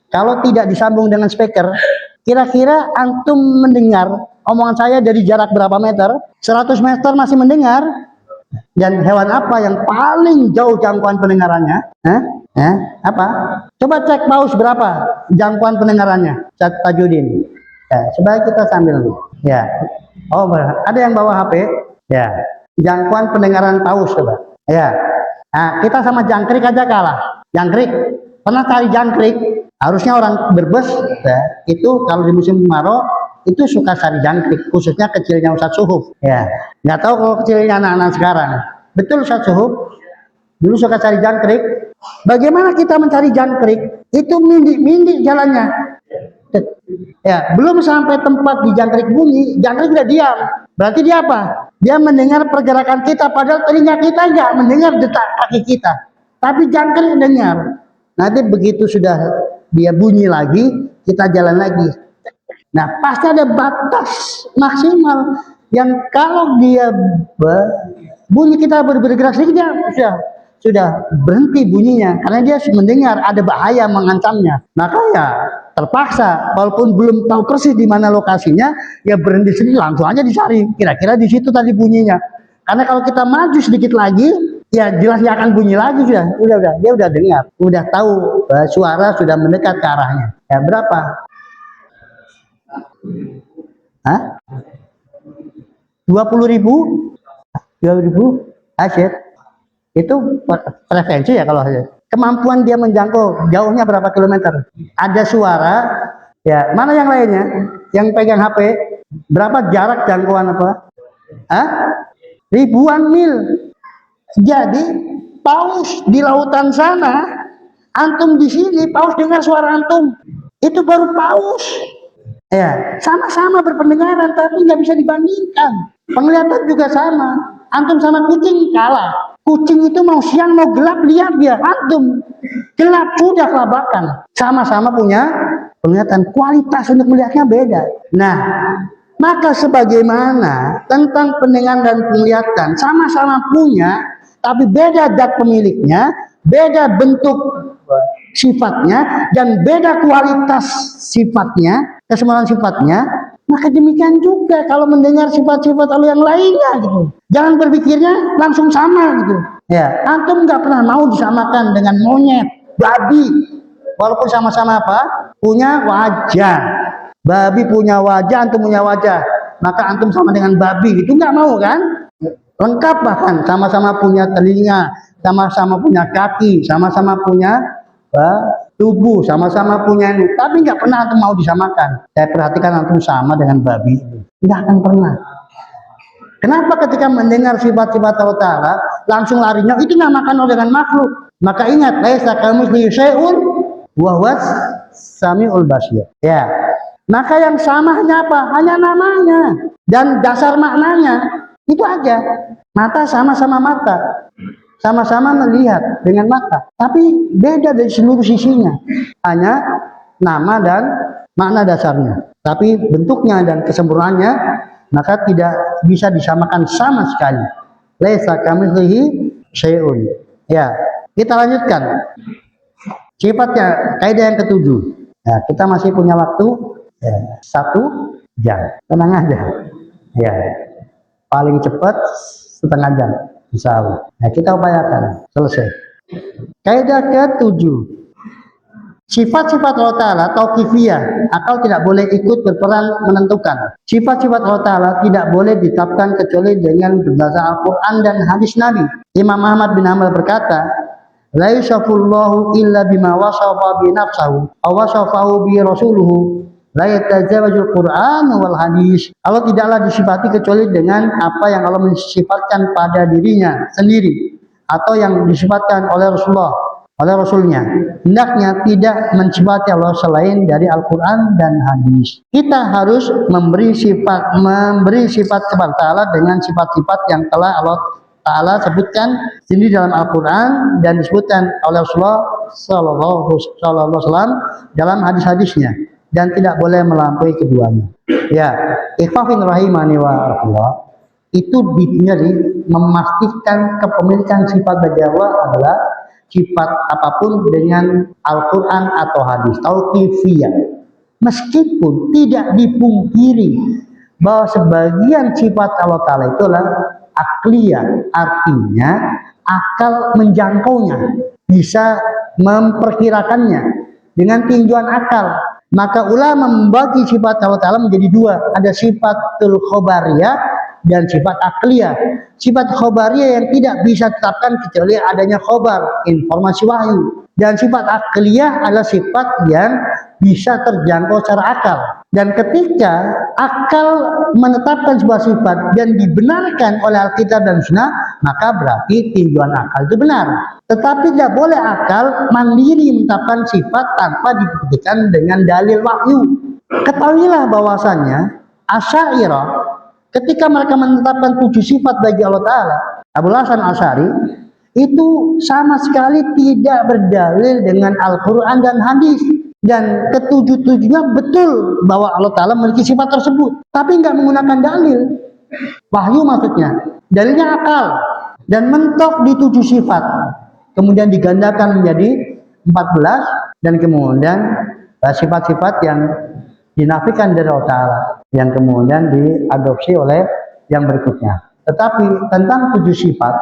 Kalau tidak disambung dengan speaker, Kira-kira antum mendengar omongan saya dari jarak berapa meter? 100 meter masih mendengar? Dan hewan apa yang paling jauh jangkauan pendengarannya? Apa? Coba cek paus berapa jangkauan pendengarannya, Tajudin. Ya, coba kita sambil. Ya. Oh, ada yang bawa HP? Ya. Jangkauan pendengaran paus coba. Ya. Nah, kita sama jangkrik aja kalah. Jangkrik. Pernah cari jangkrik? Harusnya orang berbes, ya, itu kalau di musim kemarau itu suka cari jangkrik, khususnya kecilnya Ustadz Suhuf. Ya. Nggak tahu kalau kecilnya anak-anak sekarang. Betul Ustadz Suhuf. Dulu suka cari jangkrik. Bagaimana kita mencari jangkrik? Itu mindi-mindi jalannya. Ya, belum sampai tempat di jangkrik bunyi, jangkrik udah diam. Berarti dia apa? Dia mendengar pergerakan kita, padahal telinga kita nggak mendengar detak kaki kita. Tapi jangkrik dengar. Nanti begitu sudah dia bunyi lagi, kita jalan lagi. Nah, pasti ada batas maksimal yang kalau dia bunyi kita bergerak sedikit, dia sudah berhenti bunyinya karena dia mendengar ada bahaya mengancamnya. Maka ya terpaksa walaupun belum tahu persis di mana lokasinya, ya berhenti sendiri, langsung aja dicari kira-kira di situ tadi bunyinya. Karena kalau kita maju sedikit lagi, ya jelas dia akan bunyi lagi. Udah dia udah dengar, udah tahu suara sudah mendekat ke arahnya. Ya berapa? Hah? 20.000? 20.000? Asyik. Itu frekuensi ya kalau kemampuan dia menjangkau jauhnya berapa kilometer. Ada suara, ya mana yang lainnya? Yang pegang HP, berapa jarak jangkauan apa? Ribuan mil. Jadi paus di lautan sana, antum di sini, paus dengar suara antum. Itu baru paus. Ya, sama-sama berpendengaran tapi nggak bisa dibandingkan. Penglihatan juga sama. Antum sama kucing kalah. Kucing itu mau siang mau gelap lihat dia, antum gelap sudah kelabakan. Sama-sama punya penglihatan, kualitas untuk melihatnya beda. Nah, maka sebagaimana tentang pendengaran dan penglihatan sama-sama punya, tapi beda zat pemiliknya, beda bentuk sifatnya, dan beda kualitas sifatnya, kesempurnaan sifatnya. Maka demikian juga kalau mendengar sifat-sifat Allah yang lainnya gitu. Jangan berpikirnya langsung sama gitu. Ya, antum nggak pernah mau disamakan dengan monyet, babi. Walaupun sama-sama apa? Punya wajah. Babi punya wajah, antum punya wajah. Maka antum sama dengan babi, itu nggak mau kan? Lengkap bahkan, sama-sama punya telinga, sama-sama punya kaki, sama-sama punya tubuh, sama-sama punya ini, tapi nggak pernah antum mau disamakan. Saya perhatikan antum sama dengan babi, nggak akan pernah. Kenapa ketika mendengar sifat-sifat Allah Ta'ala langsung larinya itu namakan dengan makhluk? Maka ingat, laisa kamitslihi syai'un wa huwas samiul basir. Ya. Maka yang sama hanya apa? Hanya namanya dan dasar maknanya. Itu aja. Mata sama-sama mata. Sama-sama melihat dengan mata, tapi beda dari seluruh sisinya. Hanya nama dan makna dasarnya. Tapi bentuknya dan kesempurnaannya maka tidak bisa disamakan sama sekali. Laisa kamitslihi syai'un. Ya, kita lanjutkan. Sifatnya kaidah yang ketujuh. Ya, kita masih punya waktu 1 jam. Tenang aja. Ya. Paling cepat setengah jam. Insya Allah. Nah, kita upayakan selesai. Kaidah ke-7. Sifat-sifat Allah Ta'ala tauqifiyah, akal tidak boleh ikut berperan menentukan. Sifat-sifat Allah Ta'ala tidak boleh ditetapkan kecuali dengan berdasar Al-Quran dan hadis Nabi. Imam Ahmad bin Hanbal berkata, la yusafullahu illa bima wasafa bi nafsahu aw wasafahu bi rasuluhu la yatazawajul Quran wal hadis. Allah tidaklah disifati kecuali dengan apa yang Allah mensifatkan pada dirinya sendiri atau yang disifatkan oleh Rasulullah, oleh Rasulnya. Hendaknya tidak mensifati Allah selain dari Al-Quran dan hadis. Kita harus memberi sifat kepada Allah dengan sifat-sifat yang telah Allah Ta'ala sebutkan sendiri dalam Al-Quran dan disebutkan oleh Rasulullah Sallallahu Alaihi Wasallam dalam hadis-hadisnya. Dan tidak boleh melampaui keduanya. Ya, ikhwafin rahimani wa rahmatullah, itu dinilai memastikan kepemilikan sifat bagi Allah adalah sifat apapun dengan Al-Quran atau hadis, tauqifiyah. Meskipun tidak dipungkiri bahwa sebagian sifat Allah Ta'ala itulah akliyah, artinya akal menjangkaunya, bisa memperkirakannya dengan tinjauan akal. Maka ulama membagi sifat Allah Ta'ala menjadi dua, ada sifatul khobariyah dan sifat akliyah. Sifat khobariyah yang tidak bisa ditetapkan kecuali adanya khobar, informasi wahyu. Dan sifat akliyah adalah sifat yang bisa terjangkau secara akal. Dan ketika akal menetapkan sebuah sifat dan dibenarkan oleh Alkitab dan Sunnah, maka berarti tinjauan akal itu benar. Tetapi tidak boleh akal mandiri menetapkan sifat tanpa dibuktikan dengan dalil wahyu. Ketahuilah bahwasannya Asy'ariyah ketika mereka menetapkan 7 sifat bagi Allah Ta'ala, Abul Hasan Asy'ari itu sama sekali tidak berdalil dengan Al-Quran dan hadis. Dan ketujuh-tujuhnya betul bahwa Allah Ta'ala memiliki sifat tersebut, tapi nggak menggunakan dalil wahyu, maksudnya dalilnya akal, dan mentok di 7 sifat, kemudian digandakan menjadi 14, dan kemudian sifat-sifat yang dinafikan dari Allah Ta'ala yang kemudian diadopsi oleh yang berikutnya. Tetapi tentang 7 sifat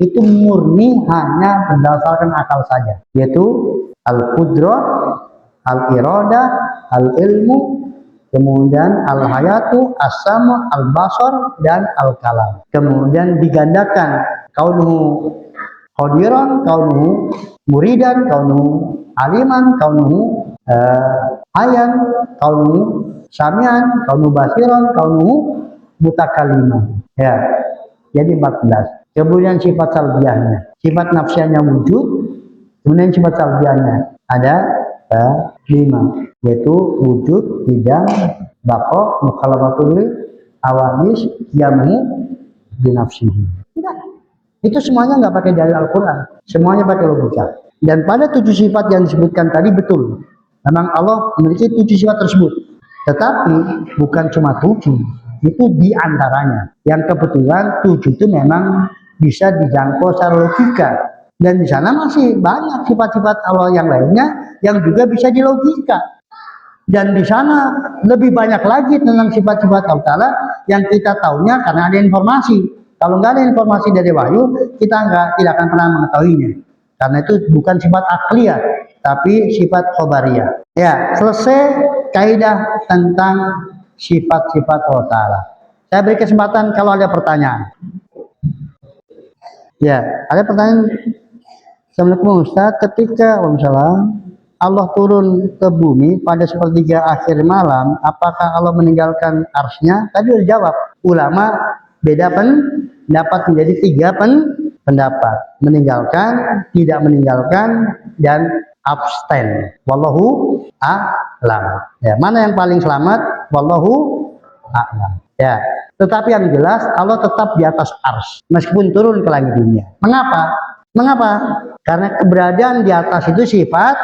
itu murni hanya berdasarkan akal saja, yaitu al-qudrah, al-iradah, al-ilmu, kemudian al-hayatu, as-sama, al-basar, dan al-kalam. Kemudian digandakan kaunuhu qadiran, kaunuhu muridan, kaunuhu aliman, kaunuhu ayan, kaunuhu samian, kaunuhu basiran, kaunuhu mutakaliman. Ya, jadi 14. Kemudian sifat salbiyahnya, sifat nafsianya wujud, kemudian sifat salbiyahnya ada 5, yaitu wujud, hidang, bako, mukhalafatul awamis, yamu, binafsihi. Itu semuanya nggak pakai dalil Al-Quran, semuanya pakai logika. Dan pada 7 sifat yang disebutkan tadi betul, memang Allah memiliki 7 sifat tersebut. Tetapi bukan cuma 7, itu diantaranya. Yang kebetulan 7 itu memang bisa dijangkau secara logika. Dan di sana masih banyak sifat-sifat Allah yang lainnya yang juga bisa dilogika. Dan di sana lebih banyak lagi tentang sifat-sifat Allah Ta'ala yang kita tahunya karena ada informasi. Kalau nggak ada informasi dari wahyu, kita tidak akan pernah mengetahuinya. Karena itu bukan sifat akliyah, tapi sifat khobariyah. Ya, selesai kaidah tentang sifat-sifat Allah Ta'ala. Saya beri kesempatan kalau ada pertanyaan. Ya, ada pertanyaan. Assalamualaikum Ustaz, ketika Allah turun ke bumi pada sepertiga akhir malam, apakah Allah meninggalkan arsy-Nya? Tadi sudah jawab. Ulama beda pendapat menjadi 3 pendapat. Meninggalkan, tidak meninggalkan, dan abstain. Wallahu a'lam. Ya, mana yang paling selamat? Wallahu a'lam. Ya, tetapi yang jelas Allah tetap di atas ars meskipun turun ke langit dunia. Mengapa? Karena keberadaan di atas itu sifat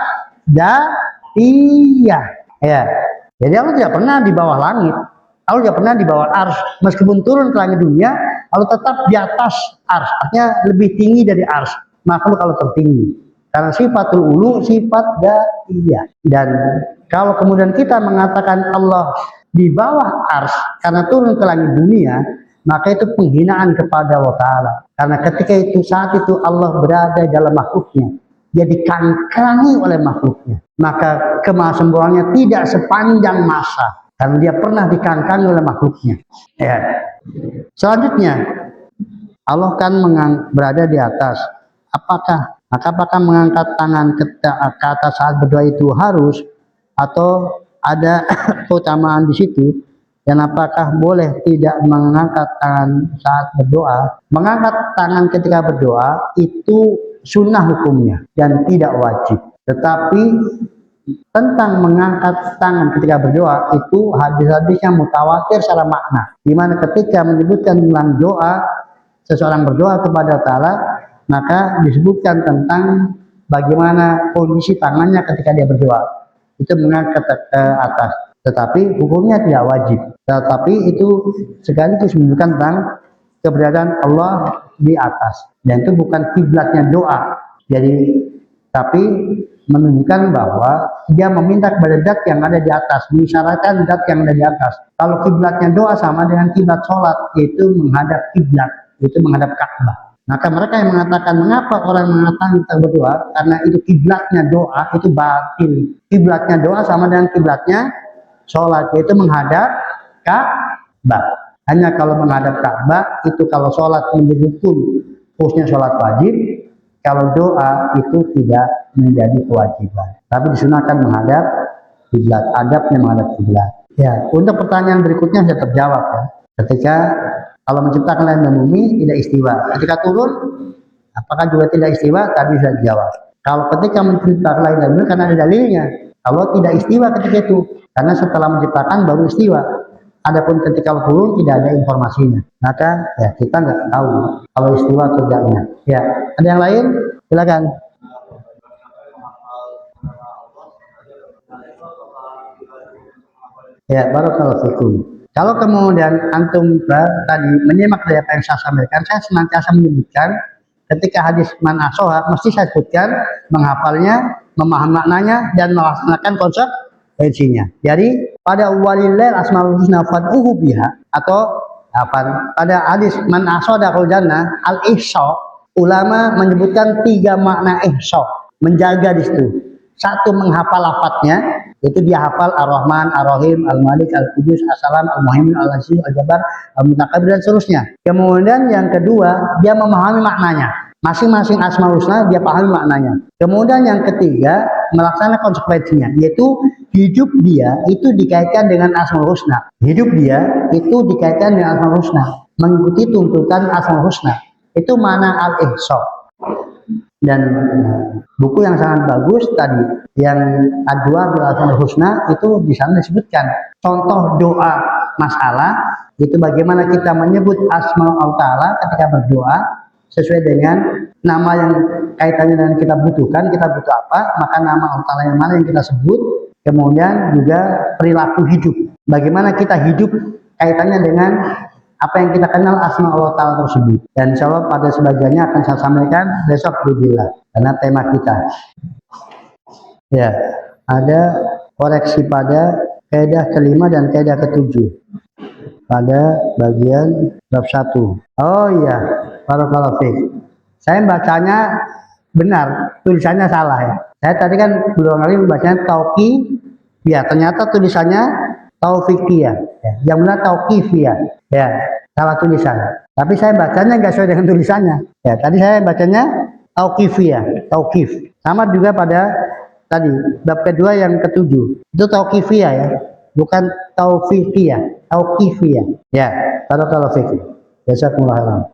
dzatiyah. Ya. Jadi Allah tidak pernah di bawah langit. Allah tidak pernah di bawah ars. Meskipun turun ke langit dunia, Allah tetap di atas ars. Artinya lebih tinggi dari ars. Makhluk kalau tertinggi. Karena sifatul ulu sifat dzatiyah. Dan kalau kemudian kita mengatakan Allah di bawah ars karena turun ke langit dunia, maka itu penghinaan kepada Allah Ta'ala. Karena ketika itu, saat itu Allah berada dalam makhluknya, dia dikangkangi oleh makhluknya, maka kemahasempurnaannya tidak sepanjang masa karena dia pernah dikangkangi oleh makhluknya. Ya. Selanjutnya Allah kan berada di atas. Apakah mengangkat tangan ke atas saat berdoa itu harus, atau ada keutamaan di situ? Dan apakah boleh tidak mengangkat tangan saat berdoa? Mengangkat tangan ketika berdoa itu sunnah hukumnya dan tidak wajib. Tetapi tentang mengangkat tangan ketika berdoa itu hadis-hadisnya mutawatir secara makna. Di mana ketika menyebutkan tentang doa, seseorang berdoa kepada Ta'ala, maka disebutkan tentang bagaimana kondisi tangannya ketika dia berdoa. Itu mengangkat ke atas. Tetapi hukumnya tidak wajib. Tetapi itu sekaligus menunjukkan tentang keberadaan Allah di atas. Dan itu bukan kiblatnya doa. Jadi tapi menunjukkan bahwa dia meminta kepada zat yang ada di atas, mengisyaratkan zat yang ada di atas. Kalau kiblatnya doa sama dengan kiblat sholat, yaitu menghadap kiblat, yaitu menghadap Ka'bah. Maka mereka yang mengatakan mengapa orang mengatakan kita berdoa, karena itu kiblatnya doa itu batil. Kiblatnya doa sama dengan kiblatnya sholat, yaitu menghadap Ka'bah. Hanya kalau menghadap Ka'bah itu kalau sholat menjadi rukun, khususnya sholat wajib. Kalau doa itu tidak menjadi kewajiban, tapi disunahkan menghadap kiblat, adabnya menghadap kiblat. Ya, untuk pertanyaan berikutnya saya terjawab ya. Ketika kalau menciptakan langit dan bumi tidak istiwa, ketika turun apakah juga tidak istiwa? Tadi sudah dijawab. Kalau ketika menciptakan langit dan bumi karena ada dalilnya. Kalau tidak istiwa ketika itu, karena setelah menciptakan baru istiwa. Adapun ketika turun tidak ada informasinya, maka ya kita nggak tahu kalau istiwa atau tidaknya. Ya, ada yang lain? Silakan. Ya, barakallahu fikum. Kalau kemudian antum tadi menyimak dari apa yang saya sampaikan, saya senantiasa menyebutkan ketika hadis man asoha mesti saya sebutkan menghafalnya, memahami maknanya dan melaksanakan konsekuensinya. Jadi pada walillahil asmaul husna fad'uhu biha atau apa? Pada hadis man asadaqal jannah al-ihsa, ulama menyebutkan 3 makna ihsa, menjaga di situ. Satu, menghafal lafadznya, itu dia hafal Ar-Rahman, Ar-Rahim, Al-Malik, Al-Qudus, As-Salam, Al-Muhaimin, Al-Aziz, Al-Jabbar, Al-Mutakabbir dan seterusnya. Kemudian yang kedua, dia memahami maknanya. Masing-masing asmaul husna dia pahami maknanya. Kemudian yang ketiga, melaksanakan konsekuensinya, yaitu hidup dia itu dikaitkan dengan asmaul husna. Hidup dia itu dikaitkan dengan asmaul husna, mengikuti tuntutan asmaul husna. Itu makna al-ihsa. Dan buku yang sangat bagus tadi yang Adwa bil Asmaul Husna itu di sana disebutkan contoh doa masalah itu bagaimana kita menyebut Asmaul Ta'ala ketika berdoa sesuai dengan nama yang kaitannya dengan kita butuhkan, kita butuh apa, maka nama Allah Ta'ala yang mana yang kita sebut. Kemudian juga perilaku hidup, bagaimana kita hidup kaitannya dengan apa yang kita kenal asma Allah Ta'ala tersebut. Dan insya Allah pada sebagiannya akan saya sampaikan besok bismillah, karena tema kita. Ya, ada koreksi pada kaidah kelima dan kaidah ketujuh pada bagian bab 1. Oh iya, barakallahu fiik. Saya bacanya benar, tulisannya salah ya. Saya tadi kan belum kali membacanya tauqifiyah, ternyata tulisannya taufikiyah. Ya, yang benar tauqifiyah. Ya, salah tulisan. Tapi saya bacanya nggak sesuai dengan tulisannya. Ya, tadi saya bacanya tauqifiyah, tauqif. Sama juga pada tadi bab kedua yang ketujuh. Itu tauqifiyah ya, bukan taufikiyah, tauqifiyah. Ya, barakallahu fiik. Jazakumullah khairan.